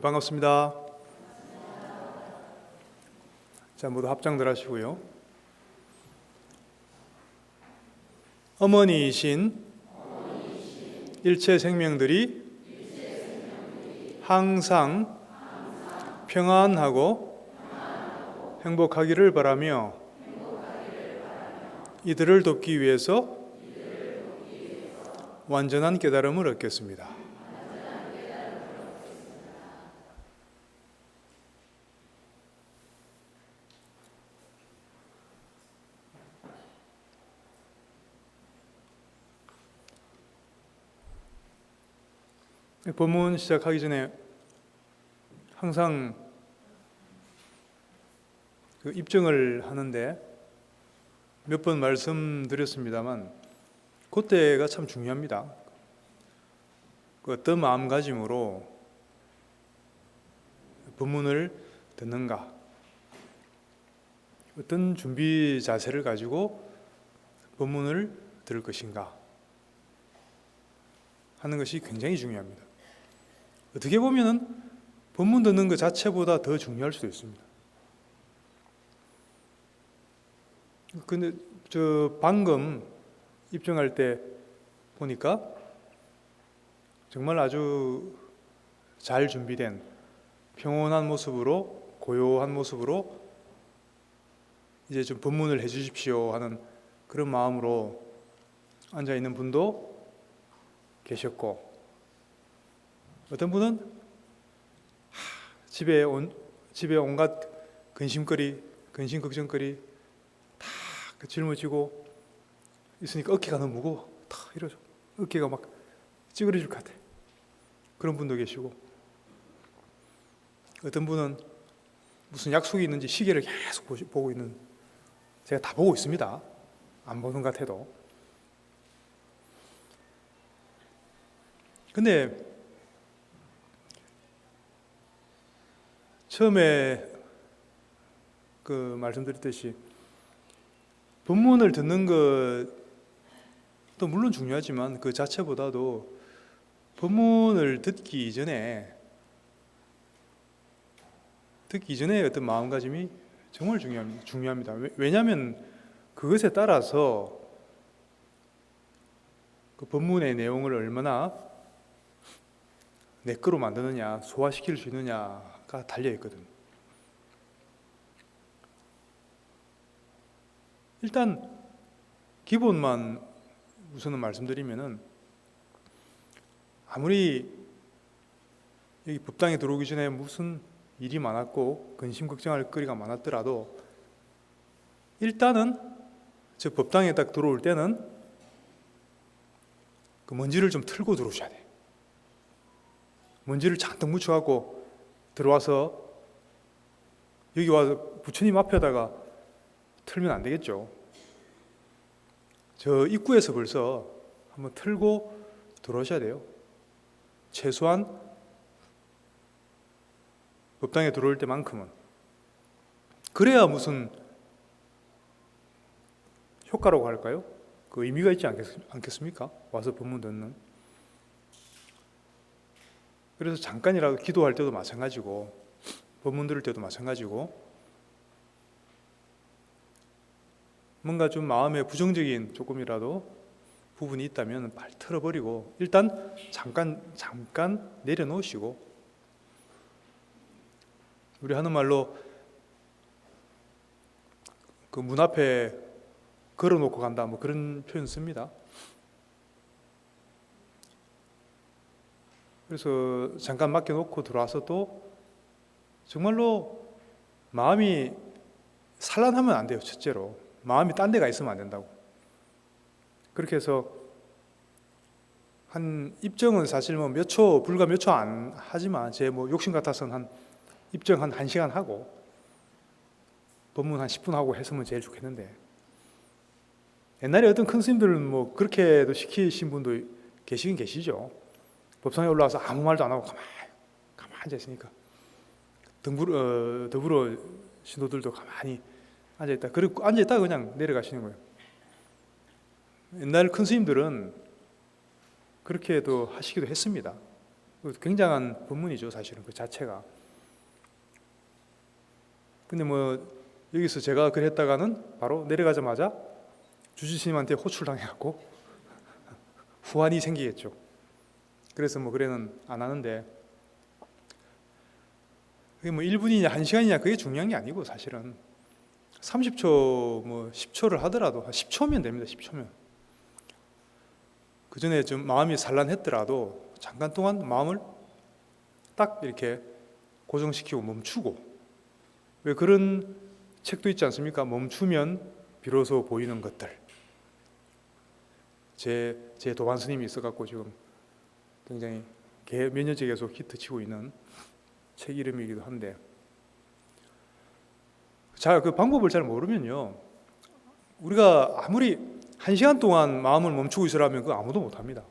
반갑습니다. 자, 모두 합장들 하시고요. 어머니이신 일체 생명들이 항상 평안하고 행복하기를 바라며 이들을 돕기 위해서 완전한 깨달음을 얻겠습니다. 본문 시작하기 전에 항상 입증을 하는데 몇 번 말씀드렸습니다만 그때가 참 중요합니다. 어떤 마음가짐으로 본문을 듣는가, 어떤 준비 자세를 가지고 본문을 들을 것인가 하는 것이 굉장히 중요합니다. 어떻게 보면은 본문 듣는 것 자체보다 더 중요할 수도 있습니다. 근데 방금 입증할 때 보니까 정말 아주 잘 준비된 평온한 모습으로, 고요한 모습으로 이제 좀 본문을 해주십시오 하는 그런 마음으로 앉아 있는 분도 계셨고, 어떤 분은 집에 온갖 근심거리, 근심 걱정거리 다 짊어지고 있으니까 어깨가 너무 무거워, 다 이러죠. 어깨가 막 찌그러질 것 같아. 그런 분도 계시고, 어떤 분은 무슨 약속이 있는지 시계를 계속 보고 있는, 제가 다 보고 있습니다. 안 보는 것 같아도. 근데 처음에 말씀드렸듯이 본문을 듣는 것도 물론 중요하지만 그 자체보다도 본문을 듣기 이전에 어떤 마음가짐이 정말 중요합니다. 왜냐하면 그것에 따라서 그 본문의 내용을 얼마나 내 거로 만드느냐, 소화시킬 수 있느냐가 달려있거든. 일단 기본만 우선은 말씀드리면은, 아무리 여기 법당에 들어오기 전에 무슨 일이 많았고 근심 걱정할 거리가 많았더라도 일단은 저 법당에 딱 들어올 때는 그 먼지를 좀 털고 들어오셔야 돼. 먼지를 잔뜩 묻혀갖고 들어와서 여기 와서 부처님 앞에다가 털면 안 되겠죠. 저 입구에서 벌써 한번 털고 들어오셔야 돼요. 최소한 법당에 들어올 때만큼은. 그래야 무슨 효과라고 할까요? 그 의미가 있지 않겠습니까? 와서 본문 듣는. 그래서 잠깐이라도 기도할 때도 마찬가지고, 본문 들을 때도 마찬가지고, 뭔가 좀 마음에 부정적인 조금이라도 부분이 있다면 빨리 털어버리고 일단 잠깐 내려놓으시고, 우리 하는 말로 그 문 앞에 걸어놓고 간다, 뭐 그런 표현 씁니다. 그래서 잠깐 맡겨놓고 들어와서 또 정말로 마음이 산란하면 안 돼요. 첫째로 마음이 딴 데가 있으면 안 된다고. 그렇게 해서 한 입정은 사실 뭐 불과 몇 초 안 하지만 제 뭐 욕심 같아서는 한 입정 한 1시간 하고 법문 한 10분 하고 했으면 제일 좋겠는데, 옛날에 어떤 큰 스님들은 뭐 그렇게도 시키신 분도 계시긴 계시죠. 법상에 올라와서 아무 말도 안 하고 가만히 앉아 있으니까 더불어 신도들도 가만히 앉아 있다. 그리고 앉아 있다 그냥 내려가시는 거예요. 옛날 큰 스님들은 그렇게도 하시기도 했습니다. 굉장한 법문이죠, 사실은 그 자체가. 근데 여기서 제가 그랬다가는 바로 내려가자마자 주지스님한테 호출당해갖고 후환이 생기겠죠. 그래서 그래는 안 하는데, 그게 1분이냐 1시간이냐 그게 중요한 게 아니고, 사실은 30초 10초를 하더라도 10초면 됩니다. 10초면. 그 전에 좀 마음이 산란했더라도 잠깐 동안 마음을 딱 이렇게 고정시키고 멈추고, 왜 그런 책도 있지 않습니까? 멈추면 비로소 보이는 것들. 제 도반 스님이 있어갖고 지금 굉장히 몇 년째 계속 히트치고 있는 책 이름이기도 한데, 그 방법을 잘 모르면요, 우리가 아무리 1시간 동안 마음을 멈추고 있으라면 그거 아무도 못합니다.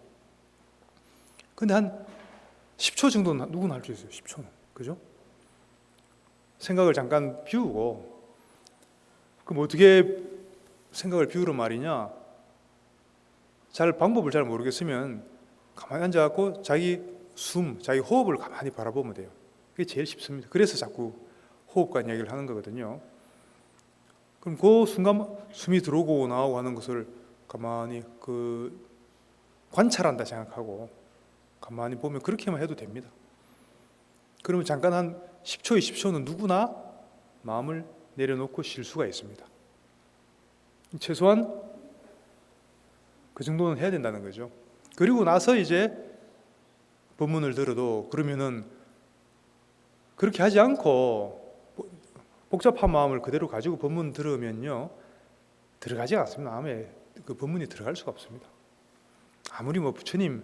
근데 한 10초 정도는 누구나 할 수 있어요. 10초는. 그죠? 생각을 잠깐 비우고, 그럼 어떻게 생각을 비우란 말이냐? 방법을 잘 모르겠으면 가만히 앉아갖고 자기 자기 호흡을 가만히 바라보면 돼요. 그게 제일 쉽습니다. 그래서 자꾸 호흡관 이야기를 하는 거거든요. 그럼 그 순간 숨이 들어오고 나오고 하는 것을 가만히 관찰한다 생각하고 가만히 보면 그렇게만 해도 됩니다. 그러면 잠깐 한 10초, 20초는 누구나 마음을 내려놓고 쉴 수가 있습니다. 최소한 그 정도는 해야 된다는 거죠. 그리고 나서 이제 법문을 들어도, 그러면은 그렇게 하지 않고 복잡한 마음을 그대로 가지고 법문 들으면요, 들어가지 않습니다. 마음에 그 법문이 들어갈 수가 없습니다. 아무리 부처님이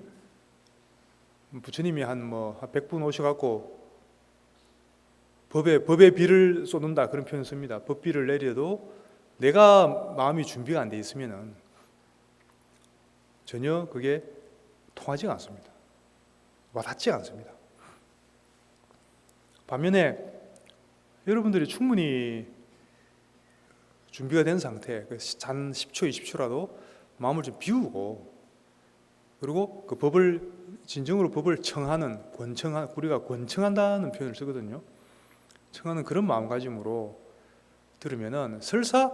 한 100분 오셔갖고 법의 비를 쏟는다 그런 표현 씁니다. 법비를 내려도 내가 마음이 준비가 안 돼 있으면은 전혀 그게 통하지가 않습니다. 와닿지 않습니다. 반면에 여러분들이 충분히 준비가 된 상태, 한 10초, 20초라도 마음을 좀 비우고, 그리고 그 진정으로 법을 우리가 권청한다는 표현을 쓰거든요. 청하는 그런 마음가짐으로 들으면은 설사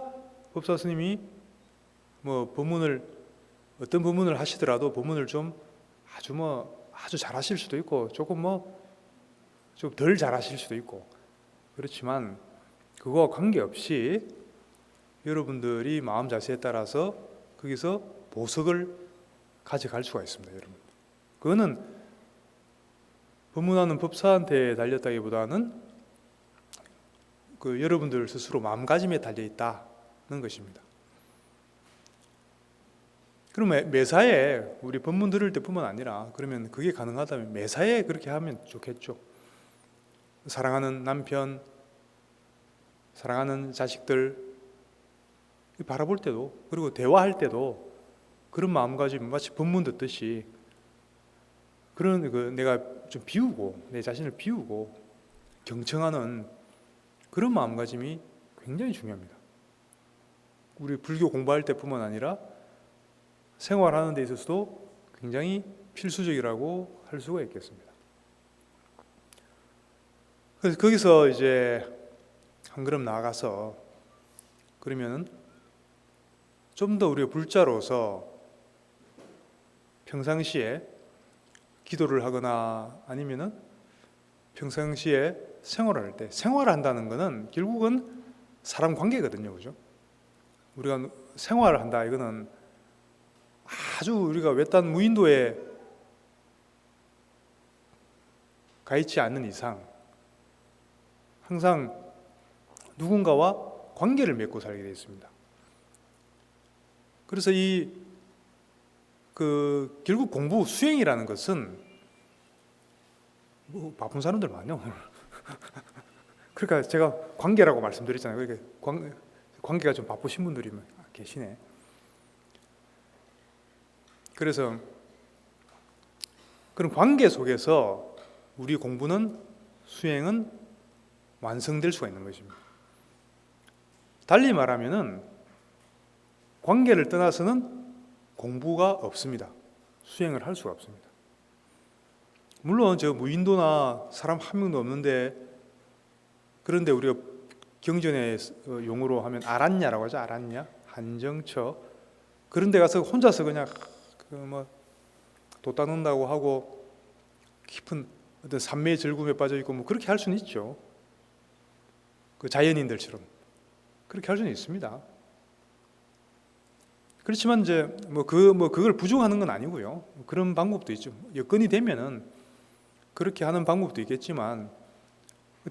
법사 스님이 어떤 법문을 하시더라도 법문을 좀 아주 잘하실 수도 있고, 조금 좀 덜 잘하실 수도 있고, 그렇지만 그거와 관계없이 여러분들이 마음 자세에 따라서 거기서 보석을 가져갈 수가 있습니다. 여러분, 그거는 법문하는 법사한테 달렸다기보다는 여러분들 스스로 마음가짐에 달려 있다는 것입니다. 그러면 매사에 우리 법문 들을 때뿐만 아니라, 그러면 그게 가능하다면 매사에 그렇게 하면 좋겠죠. 사랑하는 남편, 사랑하는 자식들 바라볼 때도, 그리고 대화할 때도 그런 마음가짐, 마치 법문 듣듯이 내가 좀 비우고, 내 자신을 비우고 경청하는 그런 마음가짐이 굉장히 중요합니다. 우리 불교 공부할 때뿐만 아니라 생활하는 데 있어서도 굉장히 필수적이라고 할 수가 있겠습니다. 그래서 거기서 이제 한 걸음 나아가서, 그러면은 좀 더 우리가 불자로서 평상시에 기도를 하거나 아니면은 평상시에 생활할 때, 생활한다는 것은 결국은 사람 관계거든요. 그죠? 우리가 생활을 한다, 이거는 아주 우리가 외딴 무인도에 가 있지 않는 이상 항상 누군가와 관계를 맺고 살게 되어 있습니다. 그래서 결국 공부, 수행이라는 것은 바쁜 사람들 많아요. 그러니까 제가 관계라고 말씀드렸잖아요. 그러니까 관계가 좀 바쁘신 분들이 계시네. 그래서 그런 관계 속에서 우리 공부는, 수행은 완성될 수가 있는 것입니다. 달리 말하면은 관계를 떠나서는 공부가 없습니다. 수행을 할 수가 없습니다. 물론 저 무인도나 사람 한 명도 없는데, 그런데 우리가 경전의 용어로 하면 아란냐라고 하죠. 아란냐, 한정처, 그런 데 가서 혼자서 그냥 돛 닦는다고 하고 깊은 어떤 산매의 즐거움에 빠져 있고 그렇게 할 수는 있죠. 그 자연인들처럼 그렇게 할 수는 있습니다. 그렇지만 이제 그걸 부정하는 건 아니고요. 그런 방법도 있죠. 여건이 되면은 그렇게 하는 방법도 있겠지만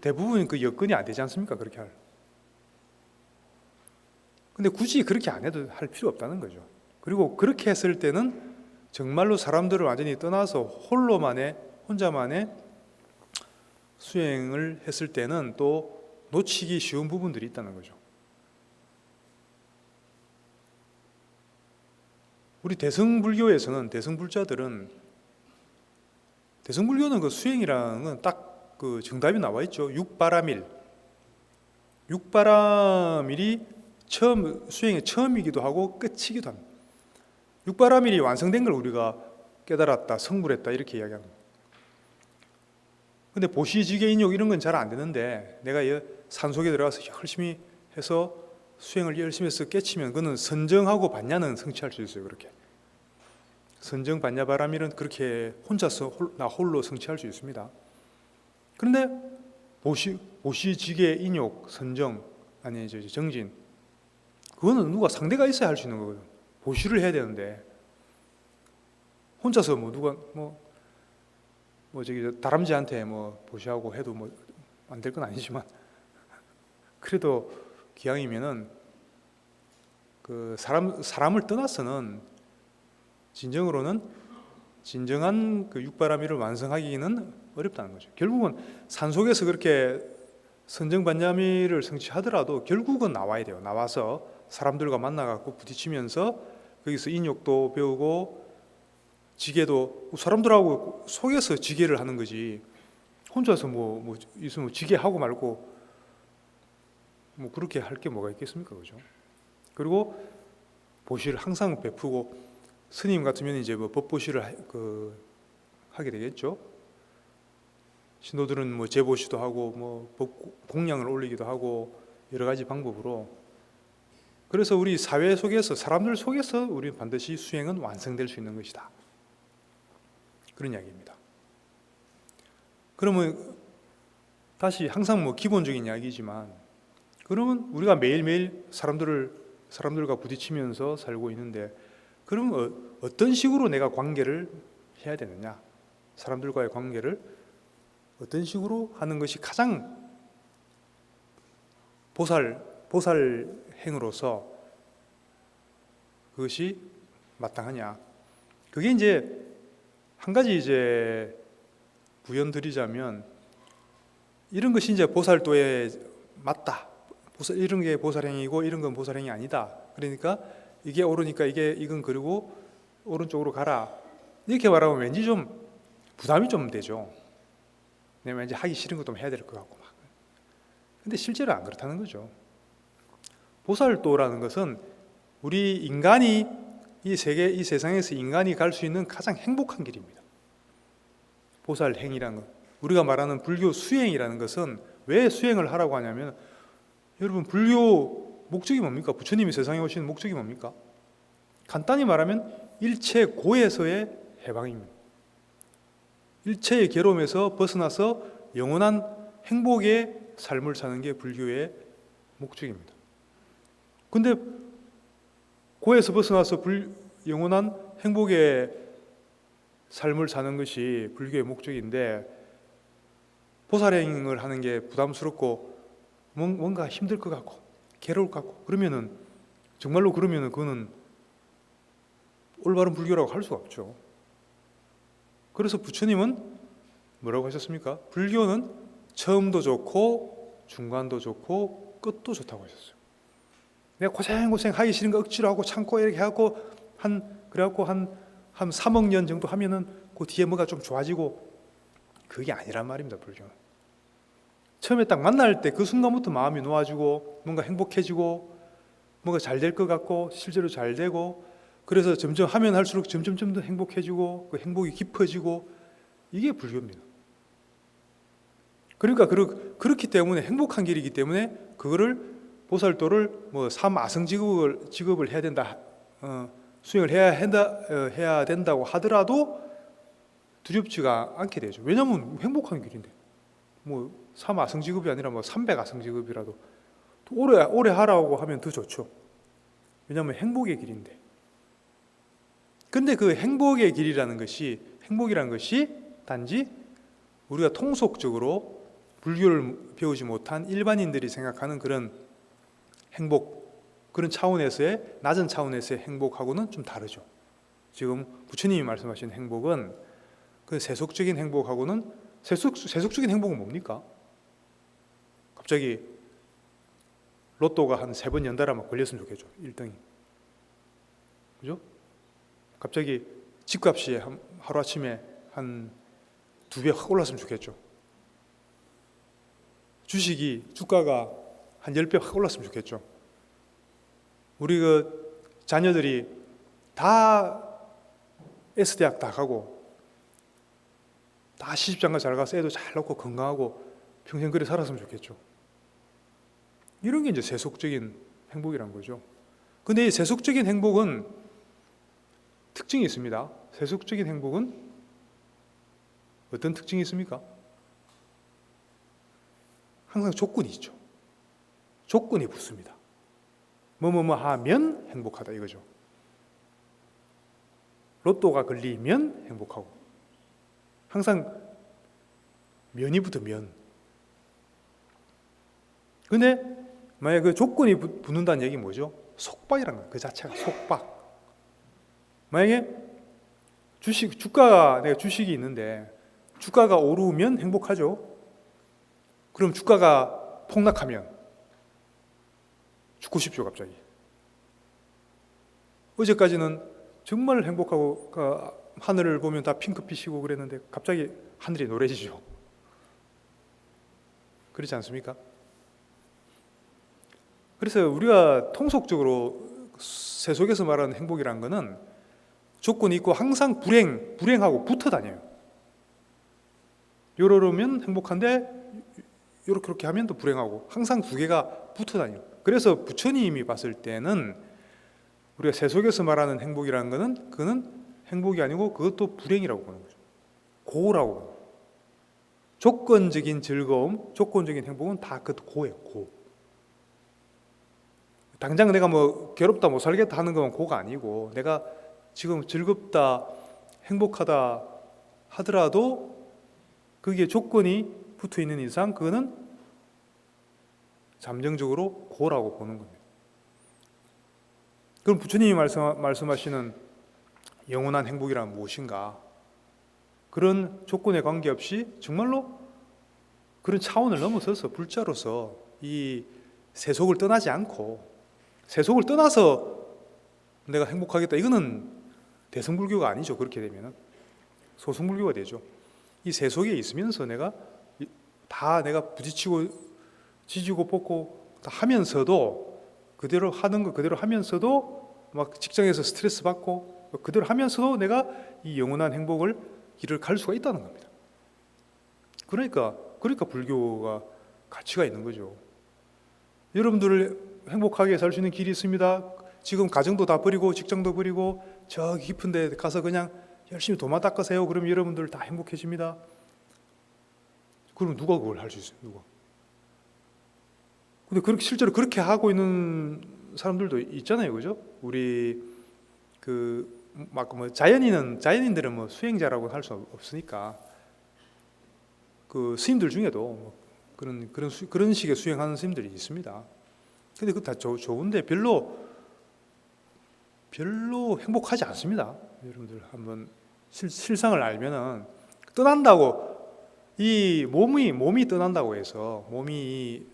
대부분 그 여건이 안 되지 않습니까? 그렇게 할. 근데 굳이 그렇게 안 해도 할 필요 없다는 거죠. 그리고 그렇게 했을 때는 정말로 사람들을 완전히 떠나서 혼자만의 수행을 했을 때는 또 놓치기 쉬운 부분들이 있다는 거죠. 우리 대승불교에서는, 대승불교는 그 수행이라는 건 딱 그 정답이 나와 있죠. 육바라밀. 육바라밀이 수행의 처음이기도 하고 끝이기도 합니다. 육바라밀이 완성된 걸 우리가 깨달았다, 성불했다 이렇게 이야기합니다. 근데 보시지계 인욕 이런 건 잘 안 되는데 내가 산속에 들어가서 열심히 해서 수행을 열심히 해서 깨치면 그거는 선정하고 반야는 성취할 수 있어요. 그렇게 선정 반야 바라밀은 그렇게 혼자서 나 홀로 성취할 수 있습니다. 그런데 보시지계 인욕 선정 아니 정진, 그거는 누가 상대가 있어야 할 수 있는 거거든. 보시를 해야 되는데 혼자서 누가 다람쥐한테 보시하고 해도 안 될 건 아니지만 그래도 기왕이면은 그 사람을 떠나서는 진정한 그 육바라밀을 완성하기는 어렵다는 거죠. 결국은 산속에서 그렇게 선정반야미를 성취하더라도 결국은 나와야 돼요. 나와서 사람들과 만나갖고 부딪히면서 거기서 인욕도 배우고 지게도 사람들하고 속에서 지게를 하는 거지, 혼자서 있으면 지게 하고 말고 그렇게 할 게 뭐가 있겠습니까? 그죠? 그리고 보시를 항상 베푸고, 스님 같으면 이제 법보시를 하게 되겠죠. 신도들은 제보시도 하고 공양을 올리기도 하고 여러 가지 방법으로. 그래서 우리 사회 속에서, 사람들 속에서 우리 반드시 수행은 완성될 수 있는 것이다, 그런 이야기입니다. 그러면 다시 항상 기본적인 이야기지만, 그러면 우리가 매일매일 사람들과 부딪히면서 살고 있는데, 그러면 어떤 식으로 내가 관계를 해야 되느냐, 사람들과의 관계를 어떤 식으로 하는 것이 가장 보살행으로서 그것이 마땅하냐. 그게 이제 한 가지 이제 부연 드리자면, 이런 것이 이제 보살도에 맞다, 이런 게 보살행이고 이런 건 보살행이 아니다, 그러니까 이게 옳으니까 이건 그리고 오른쪽으로 가라, 이렇게 말하면 왠지 좀 부담이 좀 되죠. 내가 왠지 하기 싫은 것도 해야 될 것 같고 막. 근데 실제로 안 그렇다는 거죠. 보살도라는 것은 우리 인간이 이 세상에서 인간이 갈 수 있는 가장 행복한 길입니다. 보살행이라는 것, 우리가 말하는 불교 수행이라는 것은 왜 수행을 하라고 하냐면, 여러분 불교 목적이 뭡니까? 부처님이 세상에 오신 목적이 뭡니까? 간단히 말하면 일체 고에서의 해방입니다. 일체의 괴로움에서 벗어나서 영원한 행복의 삶을 사는 게 불교의 목적입니다. 근데 고에서 벗어나서 영원한 행복의 삶을 사는 것이 불교의 목적인데, 보살행을 하는 게 부담스럽고 뭔가 힘들 것 같고 괴로울 것 같고 그러면은 그거는 올바른 불교라고 할 수가 없죠. 그래서 부처님은 뭐라고 하셨습니까? 불교는 처음도 좋고 중간도 좋고 끝도 좋다고 하셨어요. 내가 고생 하기 싫은 거 억지로 하고 참고 이렇게 하고 그래갖고 한 3억 년 정도 하면은 그 뒤에 뭐가 좀 좋아지고, 그게 아니란 말입니다. 불교는 처음에 딱 만날 때 그 순간부터 마음이 놓아지고 뭔가 행복해지고 뭔가 잘 될 것 같고 실제로 잘 되고, 그래서 점점 하면 할수록 점점 더 행복해지고 그 행복이 깊어지고, 이게 불교입니다. 그러니까 그렇기 때문에 행복한 길이기 때문에 그거를 보살도를 뭐 삼아성 직업을 해야 된다, 수행을 해야 된다고 하더라도 두렵지가 않게 되죠. 왜냐하면 행복한 길인데, 뭐 삼아성 직업이 아니라 뭐 삼백아성 직업이라도 오래 하라고 하면 더 좋죠. 왜냐하면 행복의 길인데. 근데 그 행복이라는 것이 단지 우리가 통속적으로 불교를 배우지 못한 일반인들이 생각하는 그런 행복, 그런 차원에서의 낮은 차원에서의 행복하고는 좀 다르죠. 지금 부처님이 말씀하신 행복은 그 세속적인 행복하고는 세속적인 행복은 뭡니까? 갑자기 로또가 한 3번 연달아만 걸렸으면 좋겠죠. 1등이. 그죠? 갑자기 집값이 하루아침에 한 2배 확 올랐으면 좋겠죠. 주가가 한 10배 확 올랐으면 좋겠죠. 우리 그 자녀들이 다 S대학 다 가고 다 시집장가 잘 가서 애도 잘 낳고 건강하고 평생 그래 살았으면 좋겠죠. 이런 게 이제 세속적인 행복이란 거죠. 근데 이 세속적인 행복은 특징이 있습니다. 세속적인 행복은 어떤 특징이 있습니까? 항상 조건이 있죠. 조건이 붙습니다. 뭐뭐뭐 하면 행복하다 이거죠. 로또가 걸리면 행복하고, 항상 면이 붙으면. 근데 만약 그 조건이 붙는다는 얘기 뭐죠? 속박이라는 거예요. 그 자체가 속박. 만약에 내가 주식이 있는데 주가가 오르면 행복하죠. 그럼 주가가 폭락하면 죽고 싶죠, 갑자기. 어제까지는 정말 행복하고 하늘을 보면 다 핑크빛이고 그랬는데 갑자기 하늘이 노래지죠. 그렇지 않습니까? 그래서 우리가 통속적으로 세속에서 말하는 행복이라는 것은 조건이 있고 항상 불행하고 붙어 다녀요. 요러면 행복한데 요렇게 하면 또 불행하고, 항상 두 개가 붙어 다녀요. 그래서 부처님이 봤을 때는 우리가 세속에서 말하는 행복이라는 것은 그거는 행복이 아니고 그것도 불행이라고 보는 거죠. 고라고 보는 거예요. 조건적인 즐거움, 조건적인 행복은 다 그것도 고예요. 고. 당장 내가 뭐 괴롭다 못 살겠다 하는 건 고가 아니고, 내가 지금 즐겁다 행복하다 하더라도 그게 조건이 붙어 있는 이상 그거는 잠정적으로 고라고 보는 겁니다. 그럼 부처님이 말씀하시는 영원한 행복이란 무엇인가? 그런 조건에 관계없이 정말로 그런 차원을 넘어서서 불자로서 이 세속을 떠나지 않고, 세속을 떠나서 내가 행복하겠다, 이거는 대승불교가 아니죠. 그렇게 되면 소승불교가 되죠. 이 세속에 있으면서 내가 부딪히고 지지고 뻗고 다 하면서도, 그대로 하는 거 그대로 하면서도 막 직장에서 스트레스 받고 그대로 하면서도 내가 이 영원한 행복을 길을 갈 수가 있다는 겁니다. 그러니까 불교가 가치가 있는 거죠. 여러분들 행복하게 살 수 있는 길이 있습니다. 지금 가정도 다 버리고 직장도 버리고 저 깊은 데 가서 그냥 열심히 도마 닦으세요. 그러면 여러분들 다 행복해집니다. 그럼 누가 그걸 할 수 있어요? 누가? 근데 실제로 그렇게 하고 있는 사람들도 있잖아요, 그죠? 우리 자연인들은 뭐 수행자라고 할 수 없으니까 그 스님들 중에도 그런 식의 수행하는 스님들이 있습니다. 근데 그거 다 좋은데 별로 행복하지 않습니다. 여러분들 한번 실상을 알면은, 떠난다고, 이 몸이 떠난다고 해서, 몸이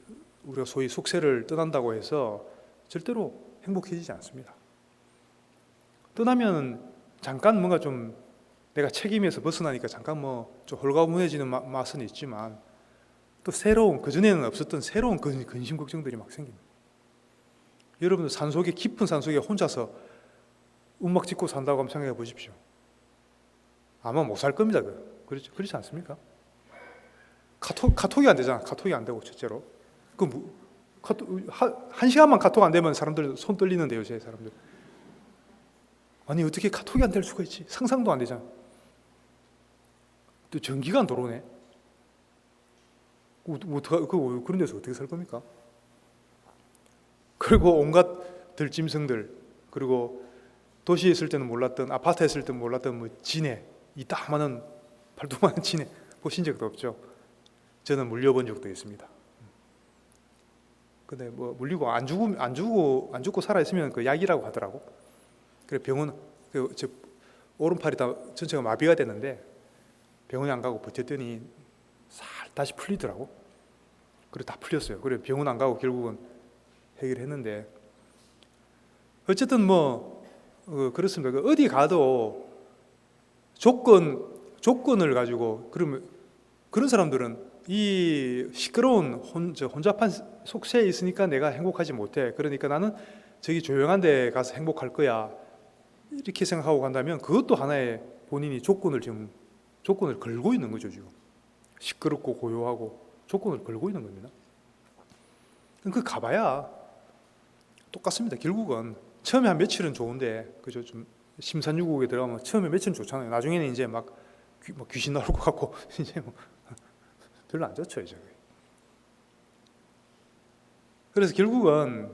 우리가 소위 속세를 떠난다고 해서 절대로 행복해지지 않습니다. 떠나면 잠깐 뭔가 좀 내가 책임에서 벗어나니까 잠깐 뭐 좀 홀가분해지는 맛은 있지만, 또 새로운, 그전에는 없었던 새로운 근심 걱정들이 막 생깁니다. 여러분들 깊은 산속에 혼자서 음악 짓고 산다고 한번 생각해 보십시오. 아마 못 살 겁니다. 그렇지 않습니까? 카톡이 안 되잖아. 카톡이 안 되고 첫째로. 한 시간만 카톡 안 되면 사람들 손 떨리는데 요새 사람들. 아니 어떻게 카톡이 안 될 수가 있지? 상상도 안 되잖아. 또 전기가 안 들어오네. 그런 데서 어떻게 살 겁니까? 그리고 온갖 들짐승들, 그리고 도시에 있을 때는 몰랐던, 아파트에 있을 때는 몰랐던 뭐 진해, 이 딱만한 발톱만한 진해 보신 적도 없죠. 저는 물려본 적도 있습니다. 근데 뭐 물리고 안 죽고 살아 있으면 그 약이라고 하더라고. 그래 병원 저 오른팔이 다 전체가 마비가 됐는데 병원에 안 가고 버텼더니 다시 풀리더라고. 그래 다 풀렸어요. 그래 병원 안 가고 결국은 해결했는데 어쨌든 뭐 그렇습니다. 어디 가도 조건을 가지고 그러면 그런 사람들은 이 시끄러운 혼잡한 속세에 있으니까 내가 행복하지 못해. 그러니까 나는 저기 조용한 데 가서 행복할 거야. 이렇게 생각하고 간다면 그것도 하나의 본인이 조건을 걸고 있는 거죠. 지금 시끄럽고 고요하고 조건을 걸고 있는 겁니다. 그 가봐야 똑같습니다. 결국은 처음에 한 며칠은 좋은데 그죠? 좀 심산유곡에 들어가면 처음에 며칠은 좋잖아요. 나중에는 이제 막 귀신 나올 것 같고 이제 뭐 별로 안 좋죠 이제. 그래서 결국은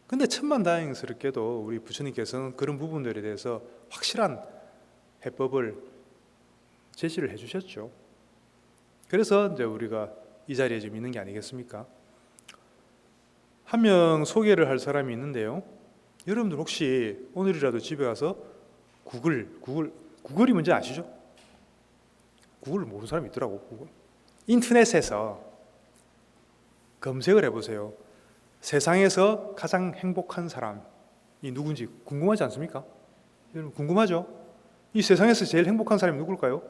근데 천만다행스럽게도 우리 부처님께서는 그런 부분들에 대해서 확실한 해법을 제시를 해주셨죠. 그래서 이제 우리가 이 자리에 지금 있는 게 아니겠습니까? 한 명 소개를 할 사람이 있는데요. 여러분들 혹시 오늘이라도 집에 가서 구글이 뭔지 아시죠? 구글을 모르는 사람이 있더라고. 구글. 인터넷에서 검색을 해보세요. 세상에서 가장 행복한 사람이 누군지 궁금하지 않습니까? 여러분 궁금하죠? 이 세상에서 제일 행복한 사람이 누굴까요?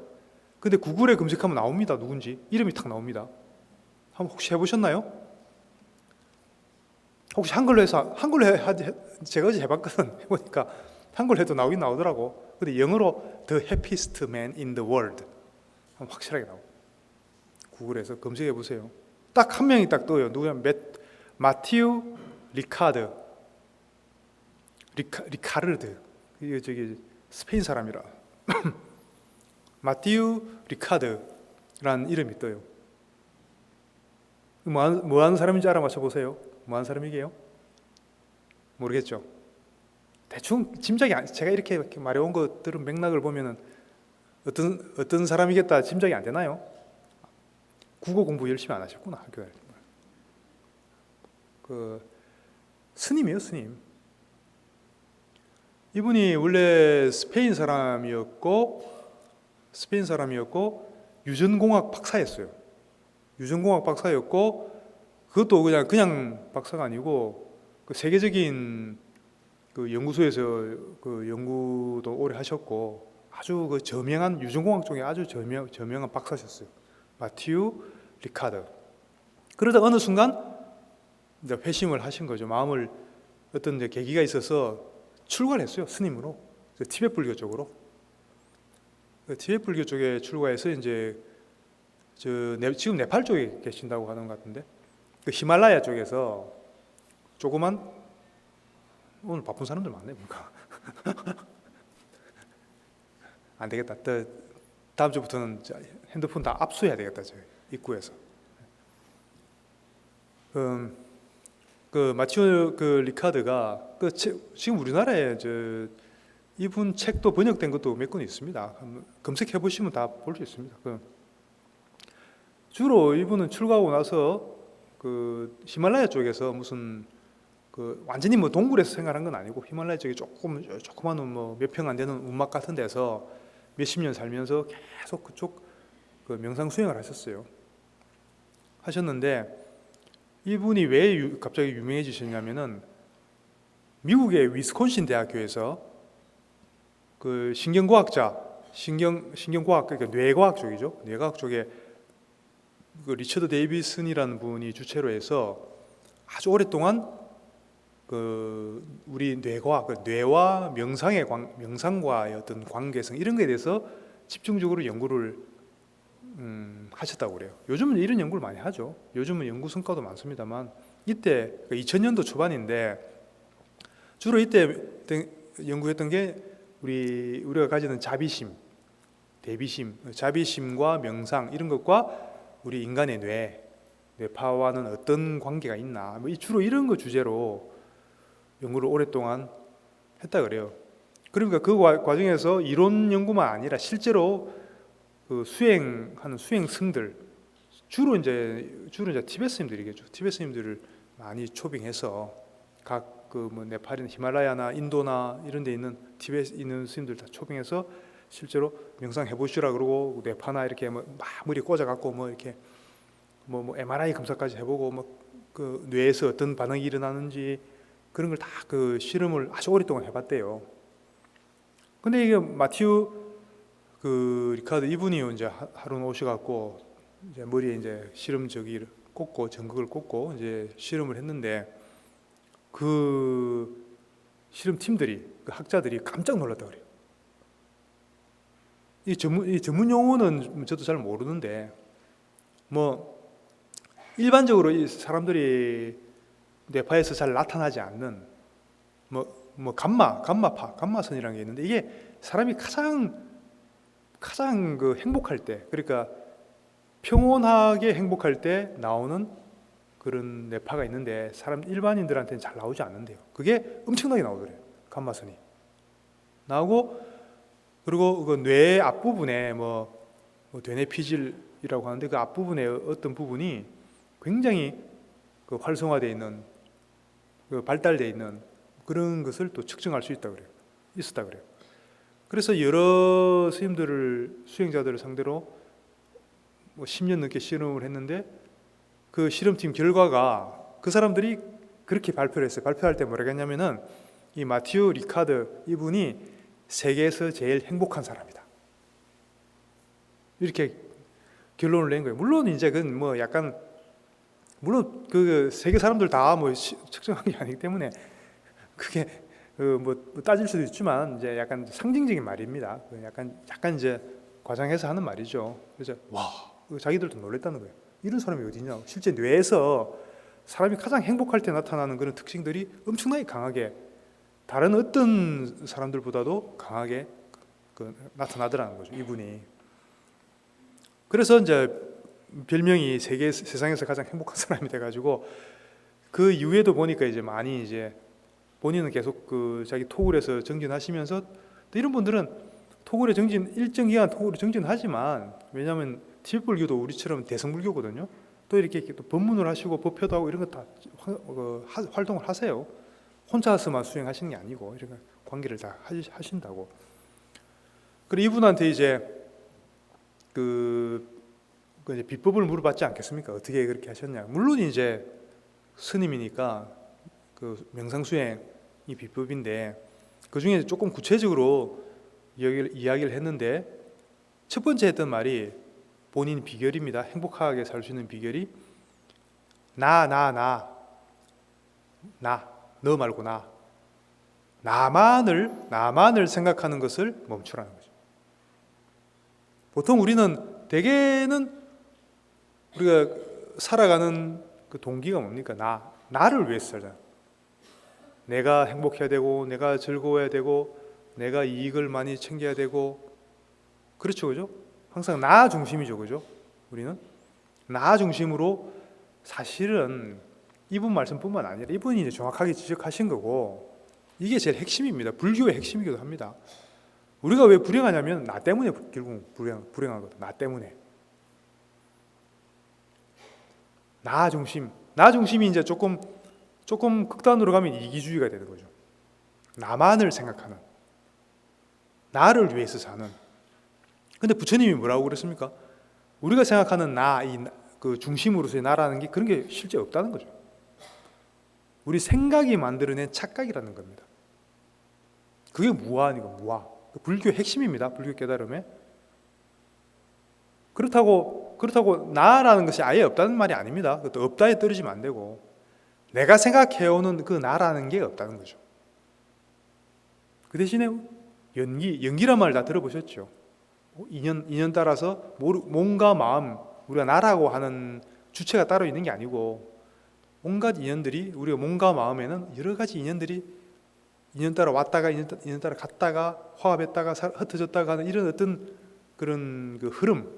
근데 구글에 검색하면 나옵니다. 누군지 이름이 탁 나옵니다. 한번 혹시 해보셨나요? 혹시 한글로 제가 어제 해봤거든. 해보니까 한글로 해도 나오긴 나오더라고. 근데 영어로 The happiest man in the world 한번 확실하게 나오고 구글에서 검색해 보세요. 딱 한 명이 딱 떠요. 누구냐? 마티우 리카르드. 이게 저기 스페인 사람이라. 마티우 리카르드라는 이름이 떠요. 뭐 하는 사람인지 알아맞혀 보세요. 뭐 하는 사람이게요? 모르겠죠. 대충 짐작이 제가 이렇게 말해온 것들은 맥락을 보면은 어떤 사람이겠다 짐작이 안 되나요? 국어 공부 열심히 안 하셨구나 학교에. 스님이에요, 스님. 이분이 원래 스페인 사람이었고 유전공학 박사였어요. 유전공학 박사였고 그것도 그냥 박사가 아니고 그 세계적인 그 연구소에서 그 연구도 오래 하셨고 아주 그 저명한 유전공학 쪽에 아주 저명한 박사셨어요. 마티우 리카르드. 그러다 어느 순간 이제 회심을 하신 거죠. 마음을 어떤 이제 계기가 있어서 출가를 했어요. 스님으로 티베트 불교 쪽으로. 티베트 불교 쪽에 출가해서 이제 지금 네팔 쪽에 계신다고 하는 것 같은데 그 히말라야 쪽에서 조그만 오늘 바쁜 사람들 많네 뭔가. 안 되겠다. 다음 주부터는 핸드폰 다 압수해야 되겠다. 저 입구에서. 그 마티오 리카르드가 지금 우리나라에 이분 책도 번역된 것도 몇 권 있습니다. 검색해 보시면 다 볼 수 있습니다. 주로 이분은 출가하고 나서 그 히말라야 쪽에서 무슨 완전히 뭐 동굴에서 생활한 건 아니고 히말라야 쪽에 조그마한 뭐 몇 평 안 되는 운막 같은 데서 몇십 년 살면서 계속 그쪽 명상 수행을 하셨는데 이분이 왜 갑자기 유명해지셨냐면은 미국의 위스콘신 대학교에서 그 신경과학 그러니까 뇌과학 쪽이죠. 뇌과학 쪽에 그 리처드 데이비슨이라는 분이 주최로 해서 아주 오랫동안 우리 뇌과학, 뇌와 명상과의 어떤 관계성 이런 거에 대해서 집중적으로 연구를 하셨다고 그래요. 요즘은 이런 연구를 많이 하죠. 요즘은 연구 성과도 많습니다만 이때 2000년도 초반인데 주로 이때 연구했던 게 우리가 가지는 자비심, 대비심, 자비심과 명상 이런 것과 우리 인간의 뇌파와는 어떤 관계가 있나, 주로 이런 거 주제로 연구를 오랫동안 했다 그래요. 그러니까 그 과정에서 이론 연구만 아니라 실제로 그 수행하는 수행승들, 주로 이제 티베트 스님들이겠죠. 티베트 스님들을 많이 초빙해서 각 그 뭐 네팔이나 히말라야나 인도나 이런 데 있는 티베트 있는 스님들 다 초빙해서 실제로 명상 해보시라 그러고 뇌파나 이렇게 막 머리 꽂아 갖고 이렇게 MRI 검사까지 해보고 그 뇌에서 어떤 반응이 일어나는지 그런 걸 다 그 실험을 아주 오랫동안 해봤대요. 근데 이게 마티우 그 리카드 이분이 이제 하루 오셔갖고 이제 머리에 이제 실험 꽂고 전극을 꽂고 이제 실험을 했는데 그 실험 팀들이 그 학자들이 깜짝 놀랐다 그래요. 이 전문 용어는 저도 잘 모르는데 일반적으로 이 사람들이 뇌파에서 잘 나타나지 않는 감마선이라는 게 있는데 이게 사람이 가장 그 행복할 때, 그러니까 평온하게 행복할 때 나오는 그런 뇌파가 있는데 일반인들한테는 잘 나오지 않는데요. 그게 엄청나게 나오더래요. 감마선이 나오고, 그리고 그 뇌 앞부분에 되뇌피질이라고 하는데 그 앞부분에 어떤 부분이 굉장히 그 활성화되어 있는, 그 발달되어 있는 그런 것을 또 측정할 수 있었다 그래요. 그래서 여러 수행자들을 상대로 10년 넘게 실험을 했는데 그 실험팀 결과가 그 사람들이 그렇게 발표를 했어요. 발표할 때 뭐라고 했냐면은 이 마티우 리카드 이분이 세계에서 제일 행복한 사람이다. 이렇게 결론을 낸 거예요. 물론 이제 그건 약간 물론 그 세계 사람들 다 측정한 게 아니기 때문에 그게 따질 수도 있지만 이제 약간 상징적인 말입니다. 약간 이제 과장해서 하는 말이죠. 그래서 자기들도 놀랬다는 거예요. 이런 사람이 어디냐? 실제 뇌에서 사람이 가장 행복할 때 나타나는 그런 특징들이 엄청나게 강하게 다른 어떤 사람들보다도 강하게 나타나더라는 거죠. 이분이. 그래서 이제 별명이 세상에서 가장 행복한 사람이 돼가지고 그 이후에도 보니까 이제 많이 이제 본인은 계속 그 자기 토굴에서 정진하시면서 또 이런 분들은 토굴에 일정 기간 토굴에 정진하지만 왜냐하면 티베트 불교도 우리처럼 대성불교거든요. 또 이렇게 또 법문을 하시고 법표도 하고 이런 거 다 활동을 하세요. 혼자서만 수행하시는 게 아니고 이런 관계를 다 하신다고. 그리고 이분한테 이제 이제 비법을 물어봤지 않겠습니까? 어떻게 그렇게 하셨냐? 물론 이제 스님이니까 그 명상수행이 비법인데 그 중에 조금 구체적으로 이야기를 했는데 첫 번째 했던 말이 본인 비결입니다. 행복하게 살 수 있는 비결이 너 말고 나만을 생각하는 것을 멈추라는 거죠. 보통 대개는 우리가 살아가는 그 동기가 뭡니까? 나를 위해서 살잖아. 내가 행복해야 되고, 내가 즐거워야 되고, 내가 이익을 많이 챙겨야 되고, 그렇죠, 그죠? 항상 나 중심이죠, 그죠? 우리는 나 중심으로 사실은 이분 말씀뿐만 아니라 이분이 이제 정확하게 지적하신 거고 이게 제일 핵심입니다. 불교의 핵심이기도 합니다. 우리가 왜 불행하냐면 나 때문에 결국 불행하거든. 나 때문에. 나 중심이 이제 조금 극단으로 가면 이기주의가 되는 거죠. 나만을 생각하는, 나를 위해서 사는. 근데 부처님이 뭐라고 그랬습니까? 우리가 생각하는 그 중심으로서의 나라는 게 그런 게 실제 없다는 거죠. 우리 생각이 만들어낸 착각이라는 겁니다. 그게 무아. 불교 핵심입니다. 불교 깨달음에. 그렇다고 나라는 것이 아예 없다는 말이 아닙니다. 그것도 없다에 떨어지면 안 되고 내가 생각해오는 그 나라는 게 없다는 거죠. 그 대신에 연기란 말 다 들어보셨죠? 인연 따라서 몸과 마음, 우리가 나라고 하는 주체가 따로 있는 게 아니고 온갖 인연들이 우리가 몸과 마음에는 여러 가지 인연들이 인연 따라 왔다가 인연 따라 갔다가 화합했다가 흩어졌다가 하는 이런 어떤 그런 그 흐름,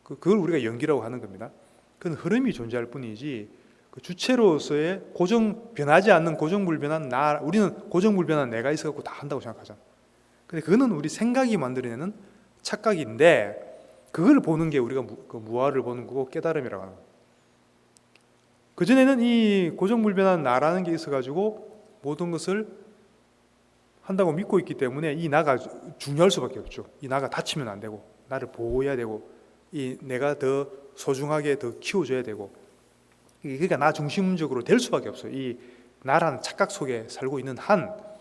그걸 우리가 연기라고 하는 겁니다. 그건 흐름이 존재할 뿐이지 그 주체로서의 변하지 않는 고정불변한 우리는 고정불변한 내가 있어갖고 다 한다고 생각하잖아. 근데 그거는 우리 생각이 만들어내는 착각인데 그걸 보는 게 우리가 무아를 보는 거고 깨달음이라고 하는 거예요. 그전에는 이 고정불변한 나라는 게 있어가지고 모든 것을 한다고 믿고 있기 때문에 이 나가 중요할 수밖에 없죠. 이 나가 다치면 안 되고 나를 보호해야 되고 이 내가 더 소중하게 더 키워줘야 되고 그러니까 나 중심적으로 될 수밖에 없어요. 이 나라는 착각 속에 살고 있는 한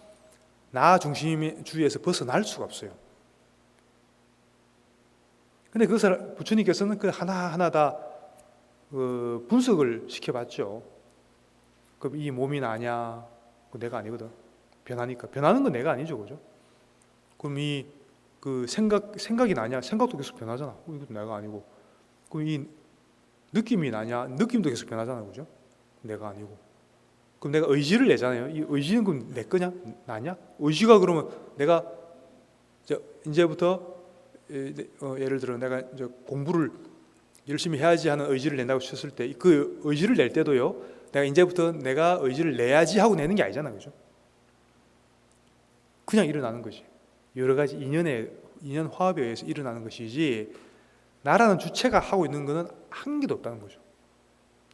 나 중심주의에서 벗어날 수가 없어요. 근데 그것을 부처님께서는 그 하나하나 다 분석을 시켜봤죠. 그럼 이 몸이 나냐? 내가 아니거든. 변하니까. 변하는 건 내가 아니죠, 그죠? 그럼 그 생각이 나냐? 생각도 계속 변하잖아. 이것도 내가 아니고. 그럼 이 느낌이 나냐? 느낌도 계속 변하잖아, 그죠? 내가 아니고. 그럼 내가 의지를 내잖아요. 이 의지는 그럼 내 거냐? 나냐? 의지가 그러면 내가 이제부터 예를 들어 내가 이제 공부를 열심히 해야지 하는 의지를 낸다고 쳤을 때 그 의지를 낼 때도요. 내가 이제부터 내가 의지를 내야지 하고 내는 게 아니잖아, 그죠? 그냥 일어나는 것이 여러 가지 인연 화합에 의해서 일어나는 것이지 나라는 주체가 하고 있는 것은 한 개도 없다는 거죠.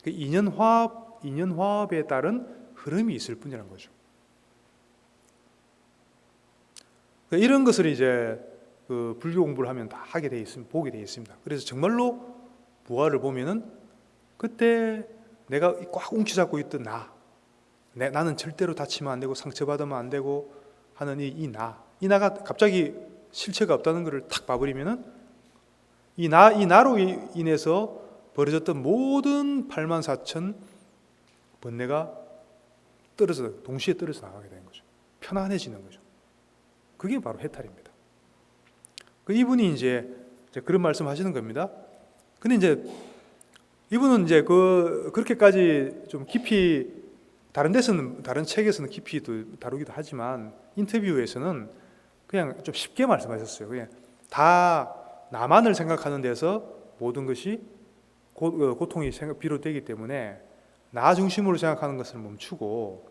그 인연 화합에 따른 흐름이 있을 뿐이라는 거죠. 이런 것을 이제 그 불교 공부를 하면 다 하게 돼 있습니다. 보게 돼 있습니다. 그래서 정말로 무아를 보면은 그때 내가 꽉 움켜잡고 있던 나는 절대로 다치면 안 되고 상처받으면 안 되고 하는 이 나가 갑자기 실체가 없다는 것을 탁 봐버리면은 이 나로 인해서 벌어졌던 모든 84,000 번뇌가 동시에 떨어져 나가게 되는 거죠. 편안해지는 거죠. 그게 바로 해탈입니다. 이분이 이제 그런 말씀하시는 겁니다. 근데 이제 이분은 이제 그렇게까지 좀 깊이 다른 책에서는 깊이 다루기도 하지만 인터뷰에서는 그냥 좀 쉽게 말씀하셨어요. 그냥 다 나만을 생각하는 데서 모든 것이 고통이 비롯되기 때문에 나 중심으로 생각하는 것을 멈추고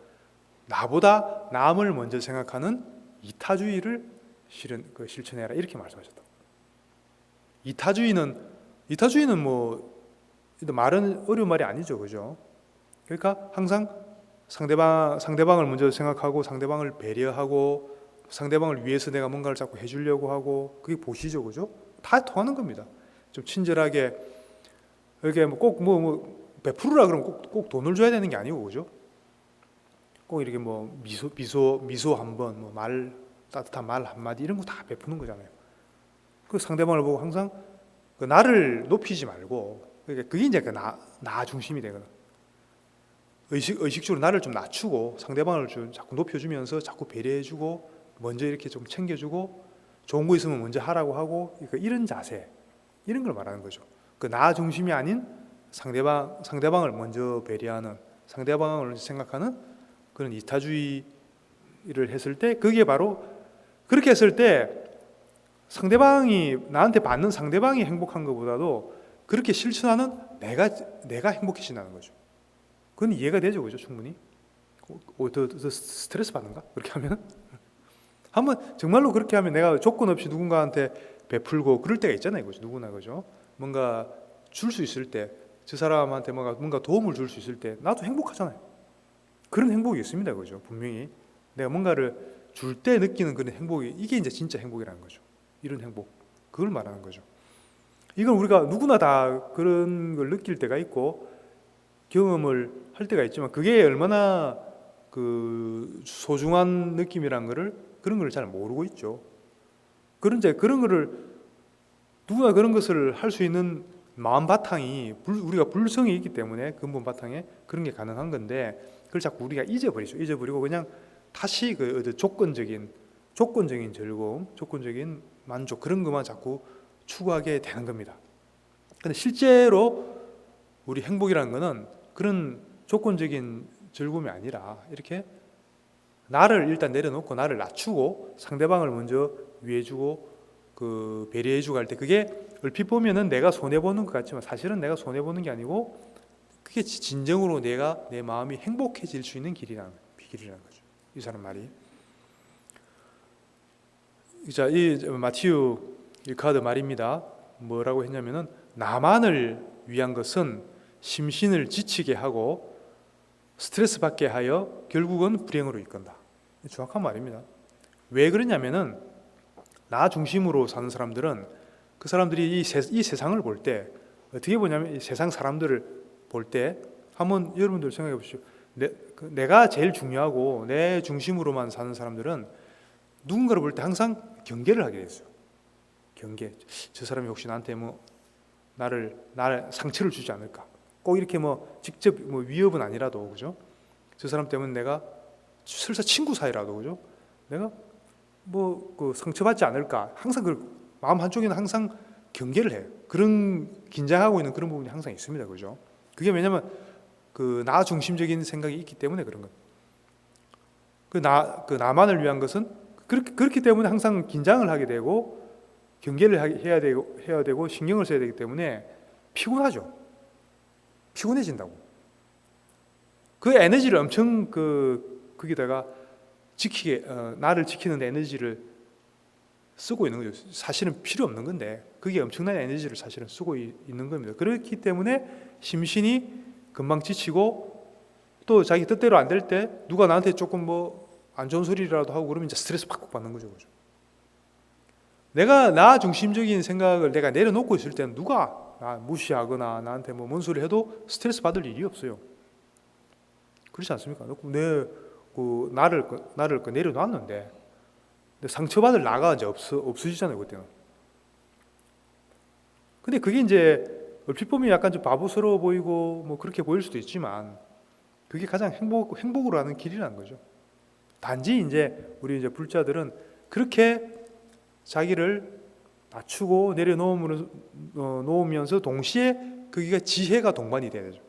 나보다 남을 먼저 생각하는 이타주의를 실천해라 이렇게 말씀하셨다. 이타주의는 뭐 말은 어려운 말이 아니죠, 그죠? 그러니까 항상 상대방을 먼저 생각하고 상대방을 배려하고 상대방을 위해서 내가 뭔가를 자꾸 해주려고 하고 그게 보시죠, 그죠? 다 통하는 겁니다. 좀 친절하게 이렇게 꼭 베풀으라 그러면 꼭 돈을 줘야 되는 게 아니고, 그죠? 꼭 이렇게 미소 한 번, 따뜻한 말 한마디 이런 거 다 베푸는 거잖아요. 그 상대방을 보고 항상 나를 높이지 말고 그게 이제 나 중심이 되거든. 의식적으로 나를 좀 낮추고 상대방을 좀 자꾸 높여주면서 자꾸 배려해주고 먼저 이렇게 좀 챙겨주고 좋은 거 있으면 먼저 하라고 하고 이런 자세 이런 걸 말하는 거죠. 나 중심이 아닌 상대방을 먼저 배려하는 상대방을 생각하는 그런 이타주의를 했을 때 그게 바로 그렇게 했을 때 상대방이 나한테 받는 상대방이 행복한 것보다도 그렇게 실천하는 내가 행복해진다는 거죠. 그건 이해가 되죠, 그죠? 충분히. 더 스트레스 받는가? 그렇게 하면 한번 정말로 그렇게 하면 내가 조건 없이 누군가한테 베풀고 그럴 때가 있잖아요, 그죠? 누구나 그죠? 뭔가 줄 수 있을 때, 저 사람한테 뭔가 도움을 줄 수 있을 때 나도 행복하잖아요. 그런 행복이 있습니다, 그죠? 분명히 내가 뭔가를 줄 때 느끼는 그런 행복이 이게 이제 진짜 행복이라는 거죠. 이런 행복, 그걸 말하는 거죠. 이건 우리가 누구나 다 그런 걸 느낄 때가 있고 경험을 할 때가 있지만 그게 얼마나 그 소중한 느낌이란 거를 그런 걸 잘 모르고 있죠. 그런 거를 누구나 그런 것을 할 수 있는 마음 바탕이 우리가 불성이 있기 때문에 근본 바탕에 그런 게 가능한 건데 그걸 자꾸 우리가 잊어버리고 그냥 다시 그 조건적인 조건적인 즐거움, 조건적인 만족 그런 것만 자꾸 추구하게 되는 겁니다. 근데 실제로 우리 행복이라는 것은 그런 조건적인 즐거움이 아니라 이렇게 나를 일단 내려놓고 나를 낮추고 상대방을 먼저 위해주고 그 배려해주고 할 때 그게 얼핏 보면은 내가 손해보는 것 같지만 사실은 내가 손해보는 게 아니고 그게 진정으로 내 마음이 행복해질 수 있는 길이라는 거죠. 이 사람 말이. 자, 이 마티유 일카드 말입니다. 뭐라고 했냐면은 나만을 위한 것은 심신을 지치게 하고 스트레스 받게 하여 결국은 불행으로 이끈다. 정확한 말입니다. 왜 그러냐면은 나 중심으로 사는 사람들은 그 사람들이 이 세상을 볼 때 어떻게 보냐면 이 세상 사람들을 볼 때 한번 여러분들 생각해 보십시오. 내가 제일 중요하고 내 중심으로만 사는 사람들은 누군가를 볼 때 항상 경계를 하게 됐어요. 경계. 저 사람이 혹시 나한테 뭐 나를 상처를 주지 않을까? 꼭 이렇게 뭐 직접 뭐 위협은 아니라도 그죠? 저 사람 때문에 내가 설사 친구 사이라도 그죠? 내가 뭐 그 상처받지 않을까? 항상 그 마음 한쪽에는 항상 경계를 해요. 그런 긴장하고 있는 그런 부분이 항상 있습니다, 그죠? 그게 왜냐면 그 나 중심적인 생각이 있기 때문에 그런 것. 그 나만을 위한 것은 그렇기 때문에 항상 긴장을 하게 되고 경계를 해야 되고 신경을 써야 되기 때문에 피곤하죠. 피곤해진다고. 그 에너지를 엄청 거기다가 나를 지키는 에너지를 쓰고 있는 거죠. 사실은 필요 없는 건데 그게 엄청난 에너지를 사실은 쓰고 있는 겁니다. 그렇기 때문에 심신이 금방 지치고 또 자기 뜻대로 안 될 때 누가 나한테 조금 뭐 안 좋은 소리라도 하고 그러면 이제 스트레스 팍팍 받는 거죠. 그죠? 내가 나 중심적인 생각을 내가 내려놓고 있을 때는 누가 나 무시하거나 나한테 뭐 뭔 소리 해도 스트레스 받을 일이 없어요. 그렇지 않습니까? 나를 내려놨는데 상처받을 나가 이제 없어지잖아요, 그때는. 근데 그게 이제 얼핏 보면 약간 좀 바보스러워 보이고 뭐 그렇게 보일 수도 있지만 그게 가장 행복으로 하는 길이라는 거죠. 단지 이제 우리 이제 불자들은 그렇게 자기를 낮추고 내려놓으면서 동시에 그게 지혜가 동반이 돼야 되죠.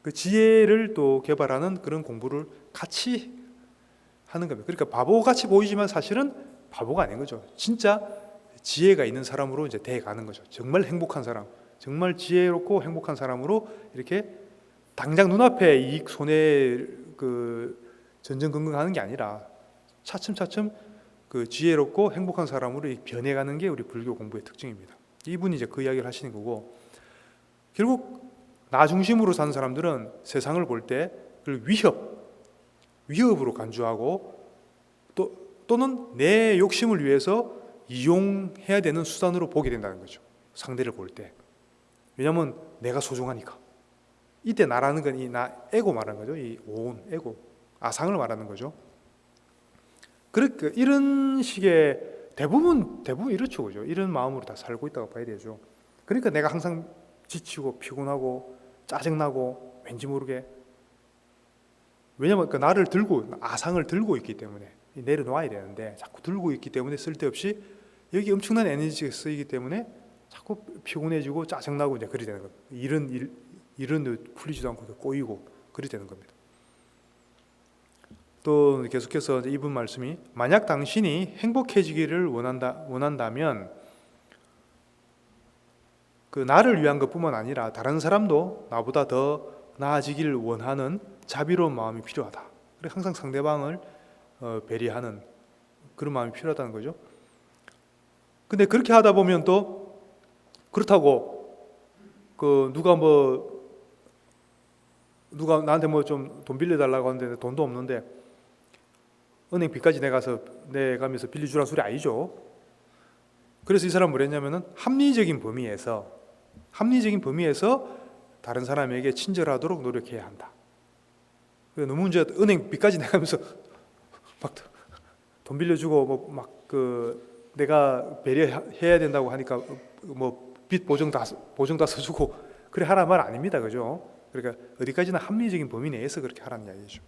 그 지혜를 또 개발하는 그런 공부를 같이 하는 겁니다. 그러니까 바보같이 보이지만 사실은 바보가 아닌 거죠. 진짜 지혜가 있는 사람으로 이제 돼 가는 거죠. 정말 행복한 사람, 정말 지혜롭고 행복한 사람으로 이렇게 당장 눈앞에 이익 손해 전전긍긍하는 게 아니라 차츰차츰 그 지혜롭고 행복한 사람으로 변해가는 게 우리 불교 공부의 특징입니다. 이분이 이제 그 이야기를 하시는 거고 결국 나 중심으로 사는 사람들은 세상을 볼 때 그걸 위협으로 간주하고 또는 내 욕심을 위해서 이용해야 되는 수단으로 보게 된다는 거죠. 상대를 볼 때. 왜냐하면 내가 소중하니까. 이때 나라는 건 이 나 에고 말하는 거죠. 이 온 에고 아상을 말하는 거죠. 그러니까 이런 식의 대부분 이렇죠, 그죠? 이런 마음으로 다 살고 있다고 봐야 되죠. 그러니까 내가 항상 지치고 피곤하고 짜증나고 왠지 모르게 왜냐하면 그 아상을 들고 있기 때문에 내려놓아야 되는데 자꾸 들고 있기 때문에 쓸데없이 여기 엄청난 에너지가 쓰이기 때문에 자꾸 피곤해지고 짜증나고 이제 그리 되는 겁니다. 일은 풀리지도 않고 꼬이고 그리 되는 겁니다. 또 계속해서 이분 말씀이 만약 당신이 행복해지기를 원한다면 그 나를 위한 것뿐만 아니라 다른 사람도 나보다 더 나아지기를 원하는 자비로운 마음이 필요하다. 항상 상대방을 배려하는 그런 마음이 필요하다는 거죠. 근데 그렇게 하다 보면 또 그렇다고 누가 나한테 뭐 좀 돈 빌려달라고 하는데 돈도 없는데 은행 빚까지 내가면서 빌려주라는 소리 아니죠. 그래서 이 사람은 뭐랬냐면은 합리적인 범위에서 다른 사람에게 친절하도록 노력해야 한다. 너무 이제 은행 빚까지 내가면서 막 돈 빌려주고 내가 배려해야 된다고 하니까 뭐 빚 보증 다 써주고 그래 하라는 말 아닙니다, 그죠? 그러니까 어디까지나 합리적인 범위 내에서 그렇게 하라는 이야기죠.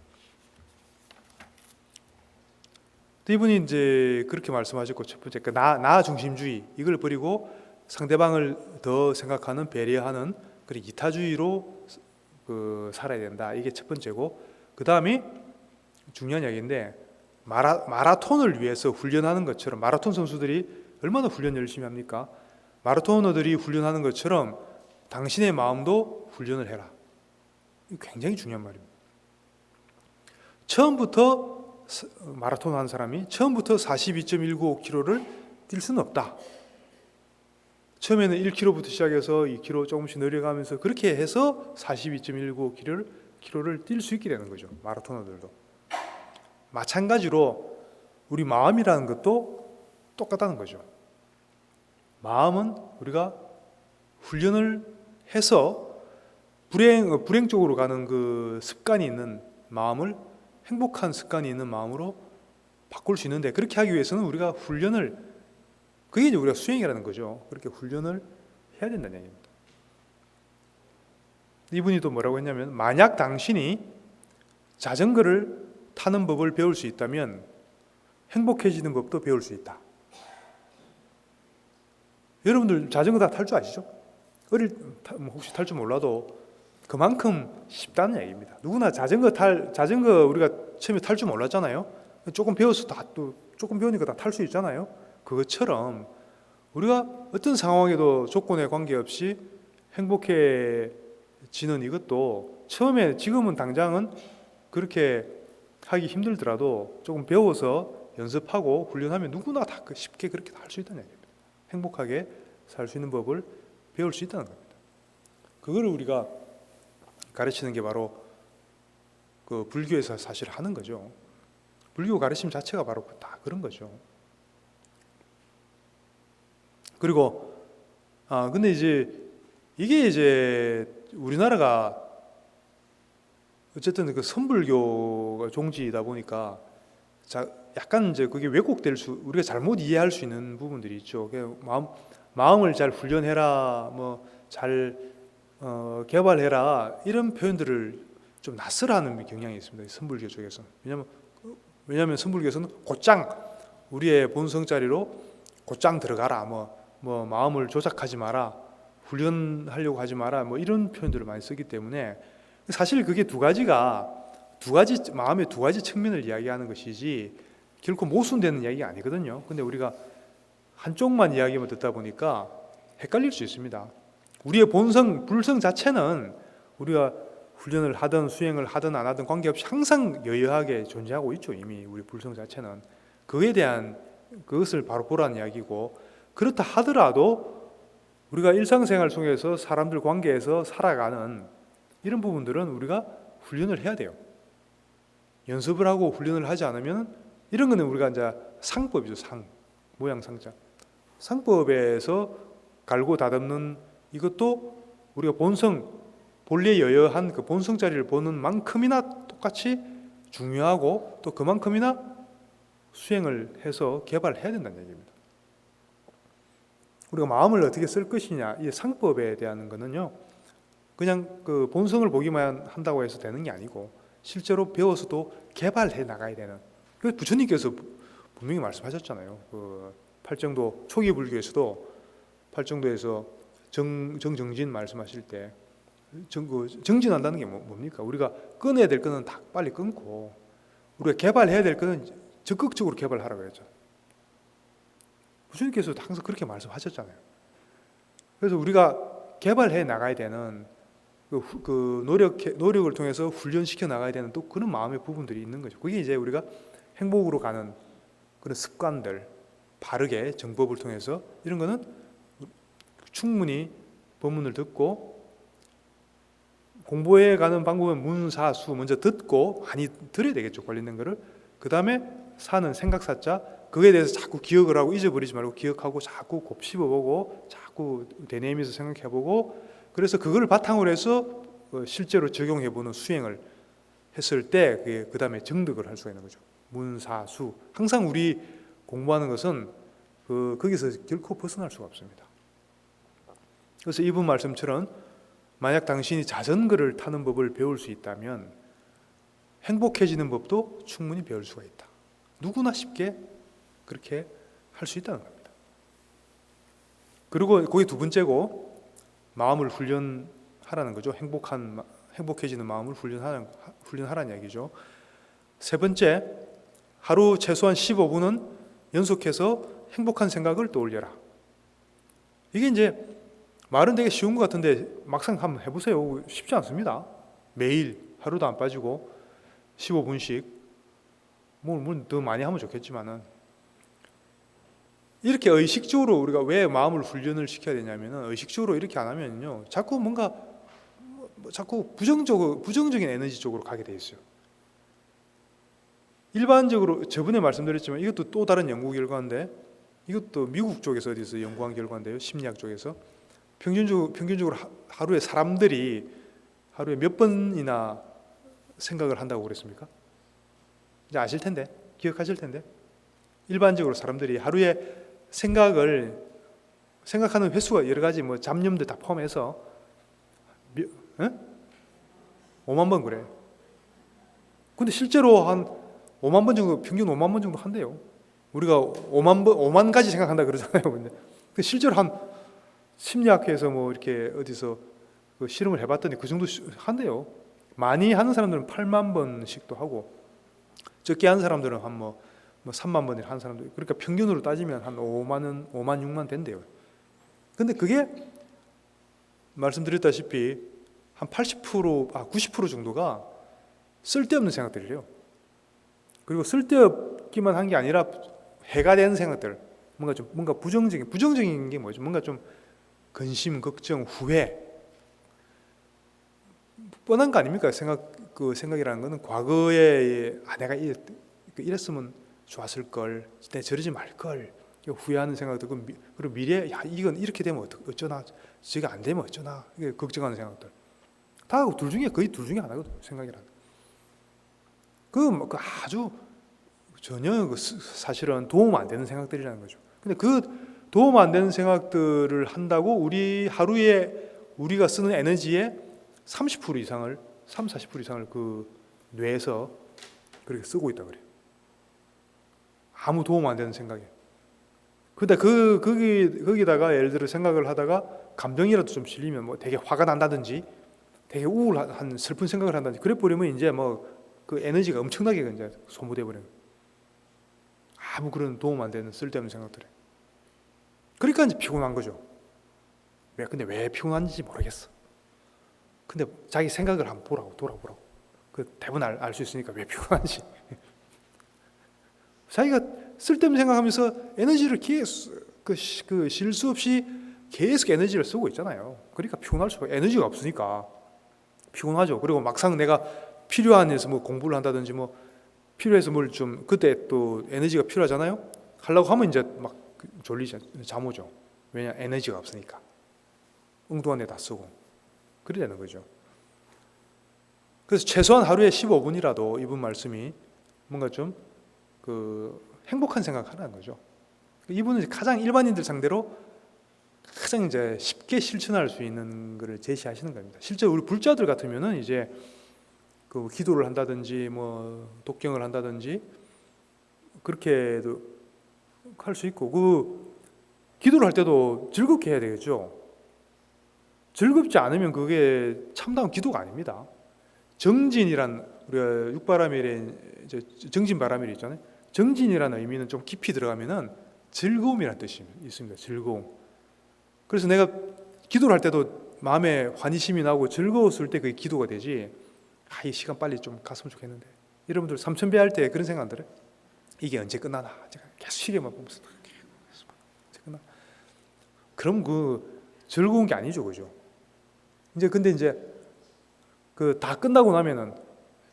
또 이분이 이제 그렇게 말씀하셨고, 첫 번째 나 중심주의 이걸 버리고 상대방을 더 생각하는, 배려하는 그런 이타주의로 살아야 된다. 이게 첫 번째고, 그 다음이 중요한 이야기인데, 마라톤을 위해서 훈련하는 것처럼, 마라톤 선수들이 얼마나 훈련 열심히 합니까? 마라토너들이 훈련하는 것처럼 당신의 마음도 훈련을 해라. 이거 굉장히 중요한 말입니다. 처음부터 마라톤 한 사람이 처음부터 42.195km를 뛸 수는 없다. 처음에는 1km부터 시작해서 2km 조금씩 내려가면서 그렇게 해서 42.195km를 뛸 수 있게 되는 거죠. 마라토너들도. 마찬가지로 우리 마음이라는 것도 똑같다는 거죠. 마음은 우리가 훈련을 해서 불행 쪽으로 가는 그 습관이 있는 마음을 행복한 습관이 있는 마음으로 바꿀 수 있는데, 그렇게 하기 위해서는 우리가 훈련을, 그게 이제 우리가 수행이라는 거죠. 그렇게 훈련을 해야 된다는 얘기입니다. 이분이 또 뭐라고 했냐면, 만약 당신이 자전거를 타는 법을 배울 수 있다면 행복해지는 법도 배울 수 있다. 여러분들 자전거 다 탈 줄 아시죠? 혹시 탈 줄 몰라도 그만큼 쉽다는 얘기입니다. 누구나 자전거 우리가 처음에 탈 줄 몰랐잖아요. 조금 배워서 조금 배우니까 다 탈 수 있잖아요. 그것처럼 우리가 어떤 상황에도 조건에 관계없이 행복해지는 이것도 처음에, 지금은 당장은 그렇게 하기 힘들더라도 조금 배워서 연습하고 훈련하면 누구나 다 쉽게 그렇게 할 수 있다는 얘기입니다. 행복하게 살 수 있는 법을 배울 수 있다는 겁니다. 그거를 우리가 가르치는 게 바로 그 불교에서 사실 하는 거죠. 불교 가르침 자체가 바로 다 그런 거죠. 그리고 근데 이게 우리나라가 어쨌든 그 선불교가 종지이다 보니까 약간 그게 우리가 잘못 이해할 수 있는 부분들이 있죠. 마음을 잘 훈련해라, 잘 개발해라, 이런 표현들을 좀 낯설어하는 경향이 있습니다. 선불교 쪽에서. 왜냐하면 선불교에서는 곧장 우리의 본성 자리로 곧장 들어가라, 마음을 조작하지 마라, 훈련하려고 하지 마라, 이런 표현들을 많이 쓰기 때문에 사실 그게 마음의 두 가지 측면을 이야기하는 것이지 결코 모순되는 이야기가 아니거든요. 근데 우리가 한쪽만 이야기만 듣다 보니까 헷갈릴 수 있습니다. 우리의 불성 자체는 우리가 훈련을 하든 수행을 하든 안 하든 관계없이 항상 여여하게 존재하고 있죠. 이미 우리 불성 자체는 그에 대한 그것을 바로 보라는 이야기고, 그렇다 하더라도 우리가 일상생활 속에서 사람들 관계에서 살아가는 이런 부분들은 우리가 훈련을 해야 돼요. 연습을 하고 훈련을 하지 않으면 이런 거는 우리가 이제 상법이죠. 모양 상자. 상법에서 갈고 다듬는 이것도 우리가 본래 여여한 그 본성 자리를 보는 만큼이나 똑같이 중요하고, 또 그만큼이나 수행을 해서 개발해야 된다는 얘기입니다. 우리가 마음을 어떻게 쓸 것이냐, 이 상법에 대한 거는요, 그냥 그 본성을 보기만 한다고 해서 되는 게 아니고 실제로 배워서도 개발해 나가야 되는. 그 부처님께서 분명히 말씀하셨잖아요. 그 팔정도 초기 불교에서도 팔정도에서 정진 말씀하실 때 정진한다는 게 뭡니까? 우리가 끊어야 될 거는 다 빨리 끊고 우리가 개발해야 될 거는 적극적으로 개발하라고 했죠. 부처님께서 항상 그렇게 말씀하셨잖아요. 그래서 우리가 개발해 나가야 되는 노력을 통해서 훈련시켜 나가야 되는 또 그런 마음의 부분들이 있는 거죠. 그게 이제 우리가 행복으로 가는 그런 습관들, 바르게 정법을 통해서 이런 거는 충분히 법문을 듣고 공부해 가는 방법은 문사수 먼저 듣고 많이 들어야 되겠죠. 관련된 거를. 그 다음에 사는 생각사자, 그거에 대해서 자꾸 기억을 하고 잊어버리지 말고 기억하고 자꾸 곱씹어보고 자꾸 되뇌이면서 생각해보고, 그래서 그걸 바탕으로 해서 실제로 적용해보는 수행을 했을 때 그 다음에 정득을 할 수가 있는 거죠. 문사수. 항상 우리 공부하는 것은 거기서 결코 벗어날 수가 없습니다. 그래서 이분 말씀처럼 만약 당신이 자전거를 타는 법을 배울 수 있다면 행복해지는 법도 충분히 배울 수가 있다. 누구나 쉽게 그렇게 할 수 있다는 겁니다. 그리고 그게 두 번째고, 마음을 훈련하라는 거죠. 행복해지는 마음을 훈련하라는 얘기죠. 세 번째, 하루 최소한 15분은 연속해서 행복한 생각을 떠올려라. 이게 이제 말은 되게 쉬운 것 같은데 막상 한번 해보세요. 쉽지 않습니다. 매일 하루도 안 빠지고 15분씩, 뭐 더 많이 하면 좋겠지만은, 이렇게 의식적으로 우리가 왜 마음을 훈련을 시켜야 되냐면은, 의식적으로 이렇게 안 하면요 자꾸 뭔가 자꾸 부정적인 에너지 쪽으로 가게 돼 있어요. 일반적으로 저번에 말씀드렸지만 이것도 또 다른 연구 결과인데, 이것도 미국 쪽에서 어디서 연구한 결과인데요, 심리학 쪽에서 평균적으로 하루에 사람들이 하루에 몇 번이나 생각을 한다고 그랬습니까? 이제 아실 텐데, 기억하실 텐데, 일반적으로 사람들이 하루에 생각하는 횟수가 여러 가지 뭐 잡념들 다 포함해서 5만 번 그래요. 근데 실제로 한 5만 번 정도, 평균 5만 번 정도 한대요. 우리가 5만 가지 생각한다 그러잖아요. 근데 실제로 한 심리학회에서 뭐 이렇게 어디서 그 실험을 해봤더니 그 정도 한대요. 많이 하는 사람들은 8만 번씩도 하고, 적게 하는 사람들은 한 뭐 3만 번을 하는 사람도 있고, 그러니까 평균으로 따지면 한 5만 6만 된대요. 근데 그게 말씀드렸다시피 한 90% 정도가 쓸데없는 생각들이래요. 그리고 쓸데없기만 한 게 아니라 해가 되는 생각들, 뭔가 부정적인 게 뭐죠? 뭔가 좀 근심, 걱정, 후회, 뻔한 거 아닙니까? 생각이라는 거는 과거에 내가 이랬으면 좋았을 걸, 내가 저러지 말 걸, 후회하는 생각들, 그리고 미래, 이건 이렇게 되면 어쩌나, 저게 안 되면 어쩌나, 이게 걱정하는 생각들, 다 거의 둘 중에 하나거든, 생각이라는. 그 아주 전혀 사실은 도움 안 되는 생각들이라는 거죠. 근데 그 도움 안 되는 생각들을 한다고 우리 하루에 우리가 쓰는 에너지의 30% 이상을, 40% 이상을 그 뇌에서 그렇게 쓰고 있다 그래요. 아무 도움 안 되는 생각에. 근데 거기다가 예를 들어 생각을 하다가 감정이라도 좀 실리면 뭐 되게 화가 난다든지, 되게 우울한 슬픈 생각을 한다든지, 그래 버리면 이제 뭐 그 에너지가 엄청나게 이제 소모돼 버려요. 아무 그런 도움 안 되는 쓸데없는 생각들에. 그러니까 이제 피곤한 거죠. 근데 왜 피곤한지 모르겠어. 근데 자기 생각을 한번 돌아보라고. 그 대부분 알 수 있으니까 왜 피곤한지. 자기가 쓸데없는 생각하면서 에너지를 계속 쉴 수 없이 계속 에너지를 쓰고 있잖아요. 그러니까 피곤할 수가, 에너지가 없으니까 피곤하죠. 그리고 막상 내가 필요한 일에서 뭐 공부를 한다든지 뭐 필요해서 뭘 좀, 그때 또 에너지가 필요하잖아요. 하려고 하면 이제 막 졸리죠. 잠 오죠. 왜냐, 에너지가 없으니까. 엉뚱한 데 다 쓰고 그래야 되는 거죠. 그래서 최소한 하루에 15분이라도 이분 말씀이 뭔가 좀 행복한 생각하라는 거죠. 이분은 가장 일반인들 상대로 가장 이제 쉽게 실천할 수 있는 것을 제시하시는 겁니다. 실제 우리 불자들 같으면은 이제 그 기도를 한다든지 뭐 독경을 한다든지 그렇게도 할 수 있고, 그 기도를 할 때도 즐겁게 해야 되겠죠. 즐겁지 않으면 그게 참다운 기도가 아닙니다. 정진이란, 우리가 육바라밀에 정진바라밀이 있잖아요. 정진이라는 의미는 좀 깊이 들어가면은 즐거움이라는 뜻이 있습니다. 즐거움. 그래서 내가 기도를 할 때도 마음에 환희심이 나고 즐거웠을 때 그게 기도가 되지, 이 시간 빨리 좀 갔으면 좋겠는데. 여러분들 삼천배 할 때 그런 생각 안 들어요? 이게 언제 끝나나? 제가 계속 시계만 보면서 언제 끝나? 그럼 그 즐거운 게 아니죠, 그죠? 근데 이제 그 다 끝나고 나면은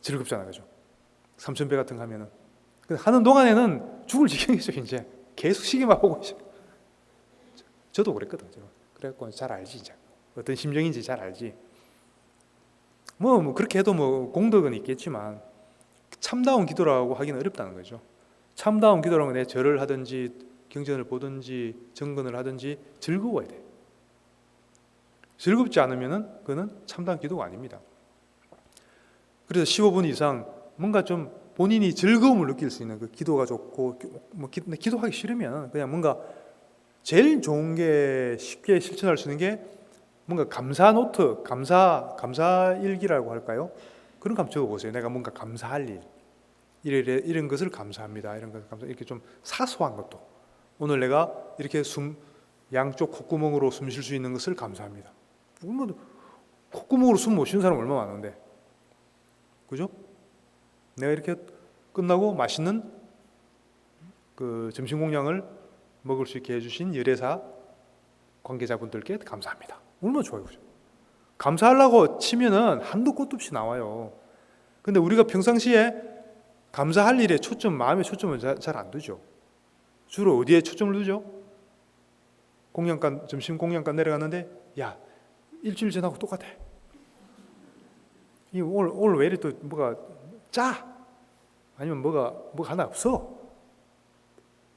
즐겁잖아, 그죠? 삼천배 같은 거 하면은. 하는 동안에는 죽을 지경이죠. 이제 계속 시계만 보고 있어요. 저도 그랬거든요. 그래갖고 잘 알지, 이제 어떤 심정인지 잘 알지. 뭐 그렇게 해도 뭐 공덕은 있겠지만 참다운 기도라고 하기는 어렵다는 거죠. 참다운 기도라는 건 내 절을 하든지 경전을 보든지 정근을 하든지 즐거워야 돼. 즐겁지 않으면은 그거는 참다운 기도가 아닙니다. 그래서 15분 이상 뭔가 좀 본인이 즐거움을 느낄 수 있는 그 기도가 좋고 뭐 기도하기 싫으면 그냥 뭔가 제일 좋은 게 쉽게 실천할 수 있는 게 뭔가 감사 노트, 감사 일기라고 할까요? 그런 거 한번 적어보세요. 내가 뭔가 감사할 일, 이런 것을 감사합니다. 이런 것을 감사, 이렇게 좀 사소한 것도 오늘 내가 이렇게 양쪽 콧구멍으로 숨 쉴 수 있는 것을 감사합니다. 뭐 콧구멍으로 숨 못 쉬는 사람 얼마나 많은데, 그죠? 내가 이렇게 끝나고 맛있는 그 점심 공양을 먹을 수 있게 해주신 열애사 관계자분들께 감사합니다. 얼마나 좋아요, 그죠? 감사하려고 치면은 한도 끝도 없이 나와요. 근데 우리가 평상시에 감사할 일에 마음의 초점을 잘 안 두죠. 주로 어디에 초점을 두죠? 점심 공양간 내려갔는데, 야, 일주일 전하고 똑같아. 오늘 왜 이래 또 뭐가 짜? 아니면 뭐가 하나 없어?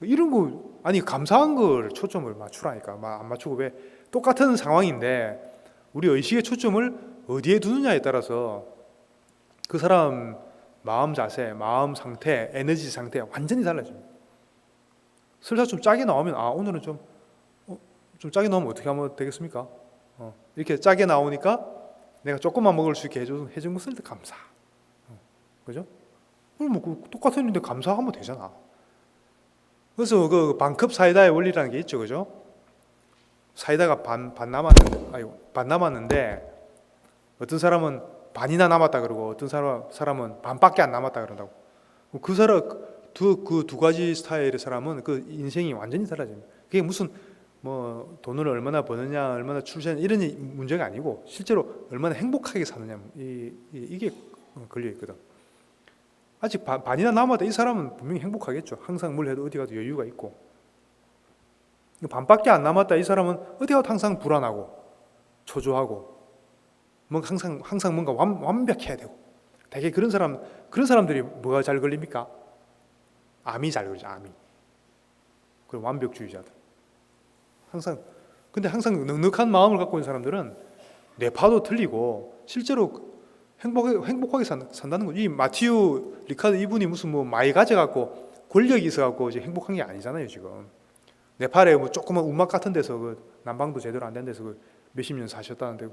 이런 거, 아니, 감사한 걸 초점을 맞추라니까. 안 맞추고 왜 똑같은 상황인데 우리 의식의 초점을 어디에 두느냐에 따라서 그 사람 마음 자세, 마음 상태, 에너지 상태 완전히 달라집니다. 설사 좀 짜게 나오면 오늘은 좀 짜게 나오면 어떻게 하면 되겠습니까? 이렇게 짜게 나오니까 내가 조금만 먹을 수 있게 해준 것을 감사. 그죠? 뭐 똑같은 일인데 감사하면 되잖아. 그래서 그 반컵 사이다의 원리라는 게 있죠, 그죠? 사이다가 반 남았는데 어떤 사람은 반이나 남았다 그러고 어떤 사람은 반밖에 안 남았다 그런다고. 그 두 가지 스타일의 사람은 그 인생이 완전히 달라집니다. 그게 무슨 뭐 돈을 얼마나 버느냐, 얼마나 출세하냐 이런 문제가 아니고 실제로 얼마나 행복하게 사느냐 이게 걸려 있거든. 아직 반이나 남았다 이 사람은 분명히 행복하겠죠. 항상 뭘 해도 어디 가도 여유가 있고. 반밖에 안 남았다 이 사람은 어디 가도 항상 불안하고 초조하고 뭔가 항상 뭔가 완벽해야 되고. 되게 그런 사람들이 뭐가 잘 걸립니까? 암이 잘 걸리죠. 암이. 그런 완벽주의자들. 근데 항상 넉넉한 마음을 갖고 있는 사람들은 뇌파도 틀리고 실제로 행복하게 산다는 거죠. 이 마티유 리카드 이분이 무슨 뭐 많이 가져갖고 권력이 있어갖고 이제 행복한 게 아니잖아요, 지금. 네팔에 뭐 조그만 운막 같은 데서 그 난방도 제대로 안 된 데서 그 몇십 년 사셨다는데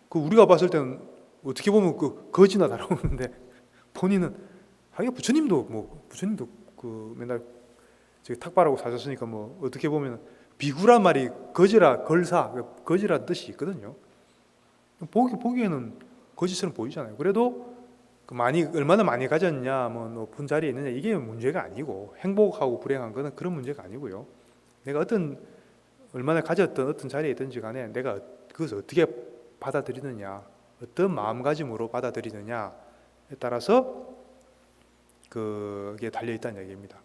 그 우리가 봤을 때는 어떻게 보면 그 거지나 다름없는데 본인은 하긴 부처님도 그 맨날 저기 탁발하고 사셨으니까 뭐 어떻게 보면 비구란 말이 거지란 뜻이 있거든요. 보기에는 거지처럼 보이잖아요. 그래도 얼마나 많이 가졌냐, 뭐 높은 자리에 있느냐 이게 문제가 아니고 행복하고 불행한 거는 그런 문제가 아니고요. 내가 얼마나 가졌던 어떤 자리에 있든지 간에 내가 그것을 어떻게 받아들이느냐, 어떤 마음가짐으로 받아들이느냐에 따라서 그게 달려 있다는 얘기입니다.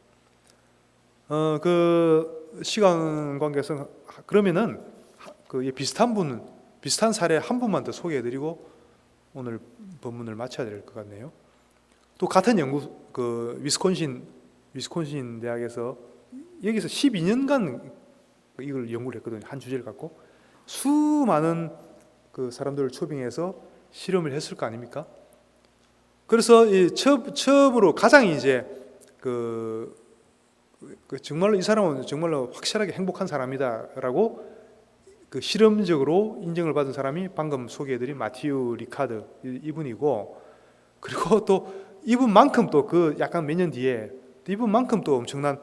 그 시간 관계에서 그러면은 그 비슷한 사례 한 분만 더 소개해드리고 오늘 본문을 마쳐야 될 것 같네요. 또 같은 그 위스콘신 대학에서 여기서 12년간 이걸 연구를 했거든요. 한 주제를 갖고 수많은 그 사람들을 초빙해서 실험을 했을 거 아닙니까? 그래서 처음으로 가장 이제 정말로 이 사람은 정말로 확실하게 행복한 사람이다라고 그 실험적으로 인정을 받은 사람이 방금 소개해드린 마티유 리카드 이분이고, 그리고 또 이분만큼 또 그 약간 몇 년 뒤에 이분만큼 또 엄청난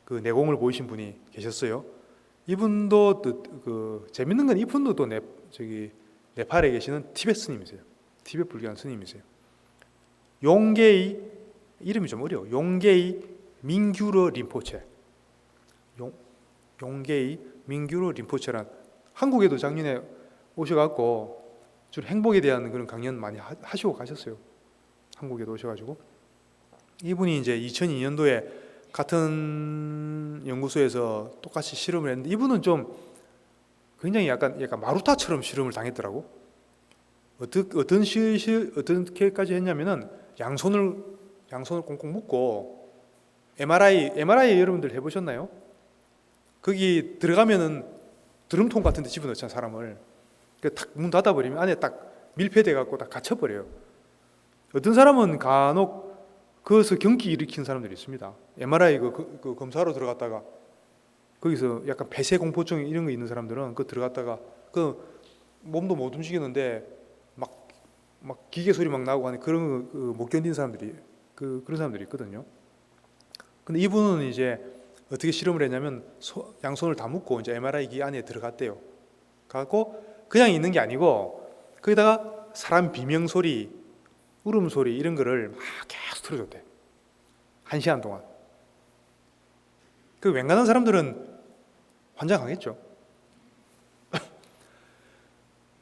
그 내공을 보이신 분이 계셨어요. 이분도 그 재밌는 건 이분도 또 네팔에 계시는 티베트 스님이세요. 티베트 불교한 스님이세요. 용게이 이름이 좀 어려워. 용게이 민규르 림포체. 용게이 민규르 림포체란 한국에도 작년에 오셔갖고 주로 행복에 대한 그런 강연 많이 하시고 가셨어요. 한국에도 오셔가지고 이분이 이제 2002년도에 같은 연구소에서 똑같이 실험을 했는데 이분은 좀 굉장히 약간 마루타처럼 실험을 당했더라고. 어떻게까지 했냐면은 양손을 꽁꽁 묶고 MRI 여러분들 해보셨나요? 거기 들어가면은 드럼통 같은 데 집어넣잖아, 사람을. 탁 문 닫아버리면 안에 딱 밀폐돼 갖고 딱 갇혀버려요. 어떤 사람은 간혹 거기서 경기 일으키는 사람들이 있습니다. MRI 그 검사로 들어갔다가 거기서 약간 폐쇄 공포증 이런 거 있는 사람들은 그 들어갔다가 그 몸도 못 움직이는데 막 기계 소리 막 나고 하는 그런 거 못 견디는 사람들이 그런 사람들이 있거든요. 근데 이분은 이제 어떻게 실험을 했냐면 양손을 다 묶고 이제 MRI기 안에 들어갔대요. 가고 그냥 있는 게 아니고 거기다가 사람 비명 소리, 울음소리 이런 거를 막 계속 틀어줬대. 1시간 동안. 그 웬간한 사람들은 환장하겠죠.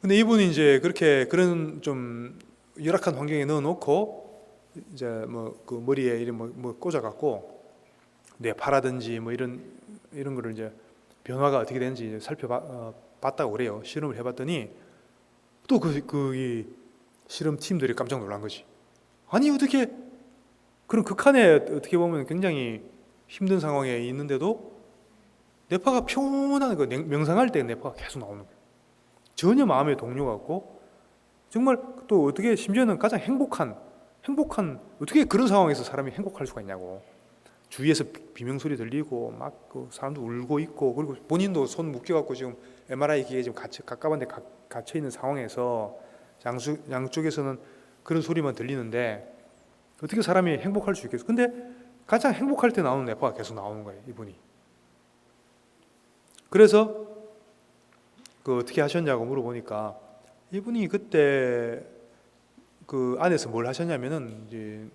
근데 이분이 이제 그런 좀 열악한 환경에 넣어놓고 이제 뭐 그 머리에 이런 뭐 꽂아갖고 뇌파라든지 뭐 이런 거를 이제 변화가 어떻게 되는지 이제 살펴봤다고 그래요. 실험을 해봤더니 또 이 실험 팀들이 깜짝 놀란 거지. 아니 어떻게 그런 극한에 어떻게 보면 굉장히 힘든 상황에 있는데도 뇌파가 평온한 거 명상할 때 뇌파가 계속 나오는 거예요. 전혀 마음의 동요가 없고 정말 또 어떻게 심지어는 가장 행복한 어떻게 그런 상황에서 사람이 행복할 수가 있냐고. 주위에서 비명 소리 들리고 막 그 사람도 울고 있고 그리고 본인도 손 묶여갖고 지금 MRI 기계에 지금 가까운데 갇혀 있는 상황에서 양쪽에서는 그런 소리만 들리는데 어떻게 사람이 행복할 수 있겠어? 근데 가장 행복할 때 나오는 뇌파가 계속 나오는 거예요, 이분이. 그래서 그 어떻게 하셨냐고 물어보니까 이분이 그때 그 안에서 뭘 하셨냐면은 이제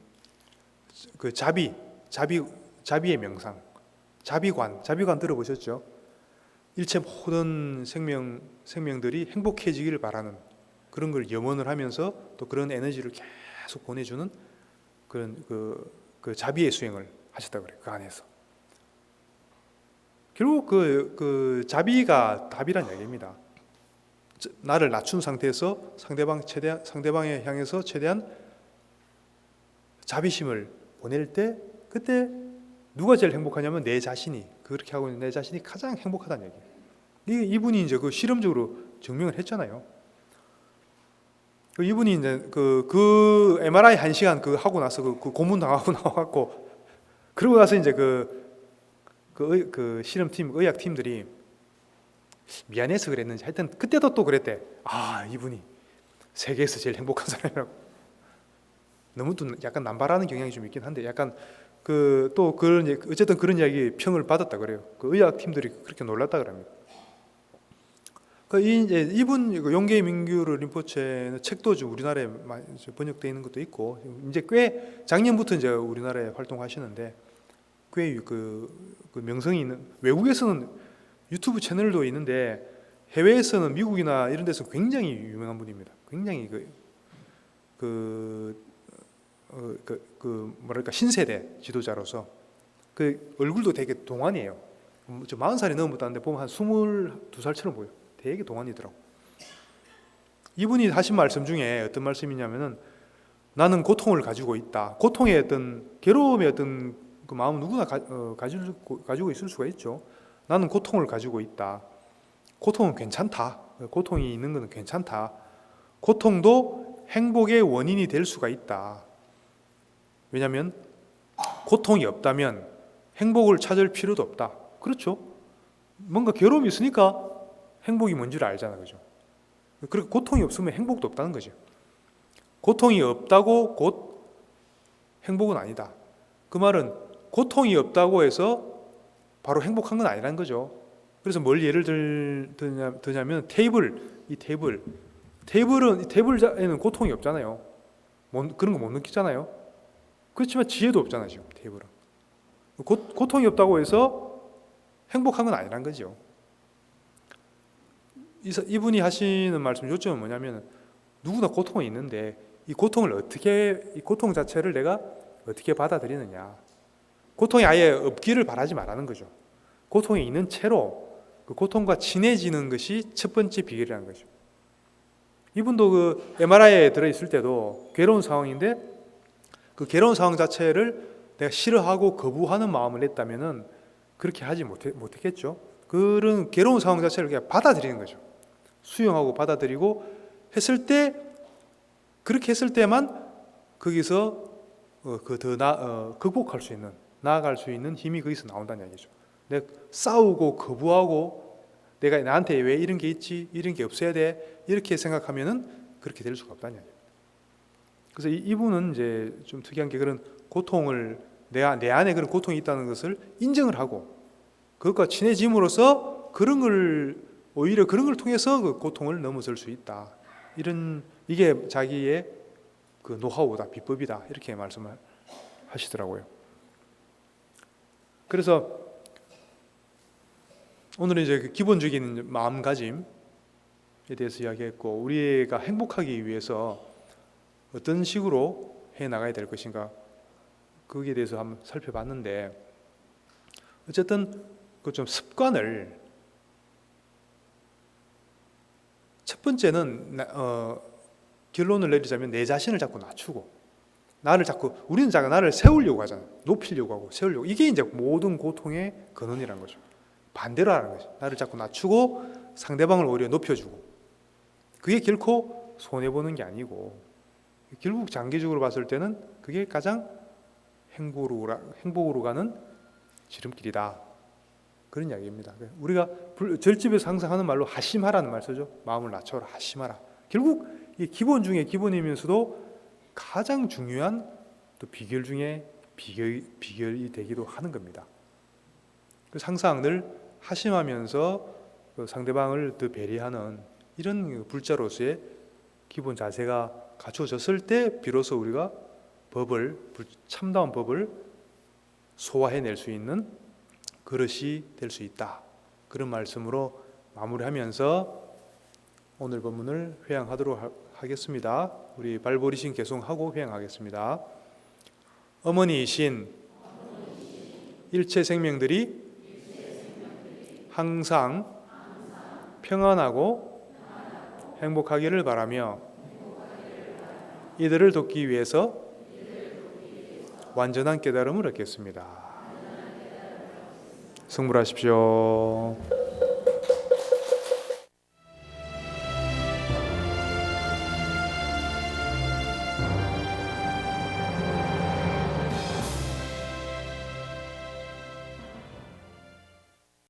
그 자비의 명상, 자비관 들어보셨죠? 일체 모든 생명들이 행복해지기를 바라는 그런 걸 염원을 하면서 또 그런 에너지를 계속 보내주는 그런 그 자비의 수행을 하셨다고 그래요. 그 안에서. 결국 그 자비가 답이란 얘기입니다. 나를 낮춘 상태에서 상대방에 향해서 최대한 자비심을 보낼 때 그때 누가 제일 행복하냐면 내 자신이 그렇게 하고 있는 내 자신이 가장 행복하다는 얘기예요. 이분이 이제 그 실험적으로 증명을 했잖아요. 이분이 이제 그 MRI 1시간 하고 나서 그 고문 당하고 나와갖고 그러고 나서 이제 그 실험팀 의학팀들이 미안해서 그랬는지 하여튼 그때도 또 그랬대. 아 이분이 세계에서 제일 행복한 사람이라고. 너무 또 약간 남발하는 경향이 좀 있긴 한데 약간 또 그런 어쨌든 그런 이야기 평을 받았다 그래요. 그 의학팀들이 그렇게 놀랐다 그럽니다. 이제 이분 용계의 민규르 림포체는 책도 우리나라에 번역되어 있는 것도 있고 이제 꽤 작년부터 이제 우리나라에 활동하시는데 꽤 그 명성이 있는 외국에서는 유튜브 채널도 있는데 해외에서는 미국이나 이런 데서 굉장히 유명한 분입니다. 굉장히 뭐랄까 신세대 지도자로서 그 얼굴도 되게 동안이에요. 저 40살이 넘었다는데 보면 한 22살처럼 보여. 되게 동안이더라고. 이분이 하신 말씀 중에 어떤 말씀이냐면은 나는 고통을 가지고 있다. 고통의 어떤 괴로움의 어떤 그 마음은 누구나 가지고 있을 수가 있죠. 나는 고통을 가지고 있다. 고통은 괜찮다. 고통이 있는 것은 괜찮다. 고통도 행복의 원인이 될 수가 있다. 왜냐하면 고통이 없다면 행복을 찾을 필요도 없다. 그렇죠? 뭔가 괴로움이 있으니까 행복이 뭔지를 알잖아, 그죠? 그리고 고통이 없으면 행복도 없다는 거죠. 고통이 없다고 곧 행복은 아니다. 그 말은 고통이 없다고 해서 바로 행복한 건 아니라는 거죠. 그래서 뭘 예를 들냐면 테이블에는 고통이 없잖아요. 그런 거 못 느끼잖아요. 그렇지만 지혜도 없잖아요, 지금 테이블은. 고통이 없다고 해서 행복한 건 아니란 거죠. 이분이 하시는 말씀 요점은 뭐냐면 누구나 고통이 있는데 이 고통 자체를 내가 어떻게 받아들이느냐. 고통이 아예 없기를 바라지 말라는 거죠. 고통이 있는 채로 그 고통과 친해지는 것이 첫 번째 비결이라는 거죠. 이분도 그 MRI에 들어있을 때도 괴로운 상황인데 그 괴로운 상황 자체를 내가 싫어하고 거부하는 마음을 냈다면은 그렇게 하지 못했겠죠. 그런 괴로운 상황 자체를 그냥 받아들이는 거죠. 수용하고 받아들이고 그렇게 했을 때만 거기서 극복할 수 있는, 나아갈 수 있는 힘이 거기서 나온다는 얘기죠. 내가 싸우고 거부하고 내가 나한테 왜 이런 게 있지, 이런 게 없어야 돼, 이렇게 생각하면은 그렇게 될 수가 없다는 얘기입니다. 그래서 이분은 이제 좀 특이한 게 그런 고통을 내 안에 그런 고통이 있다는 것을 인정을 하고 그것과 친해짐으로써 오히려 그런 걸 통해서 그 고통을 넘어설 수 있다. 이게 자기의 그 노하우다, 비법이다, 이렇게 말씀을 하시더라고요. 그래서 오늘은 이제 그 기본적인 마음가짐에 대해서 이야기했고, 우리가 행복하기 위해서 어떤 식으로 해 나가야 될 것인가, 거기에 대해서 한번 살펴봤는데, 어쨌든 그 좀 습관을, 첫 번째는 결론을 내리자면 내 자신을 자꾸 낮추고, 우리는 자꾸 나를 세우려고 하잖아요. 높이려고 하고 세우려고. 이게 이제 모든 고통의 근원이라는 거죠. 반대로 하는 거죠. 나를 자꾸 낮추고 상대방을 오히려 높여주고. 그게 결코 손해보는 게 아니고, 결국 장기적으로 봤을 때는 그게 가장 행복으로 가는 지름길이다. 그런 이야기입니다. 우리가 절집에서 항상 하는 말로 하심하라는 말 쓰죠. 마음을 낮춰라, 하심하라. 결국 이 기본 중에 기본이면서도 가장 중요한 또 비결 중에 비결이 되기도 하는 겁니다. 그래서 항상 늘 하심하면서 상대방을 더 배려하는 이런 불자로서의 기본 자세가 갖춰졌을 때 비로소 우리가 참다운 법을 소화해낼 수 있는 그릇이 될 수 있다. 그런 말씀으로 마무리하면서 오늘 본문을 회향하도록 하겠습니다. 우리 발버리신 계속하고 회향하겠습니다. 어머니이신 일체 생명들이 항상 평안하고 행복하기를 바라며 이들을 돕기 위해서 완전한 깨달음을 얻겠습니다. 승불하십시오.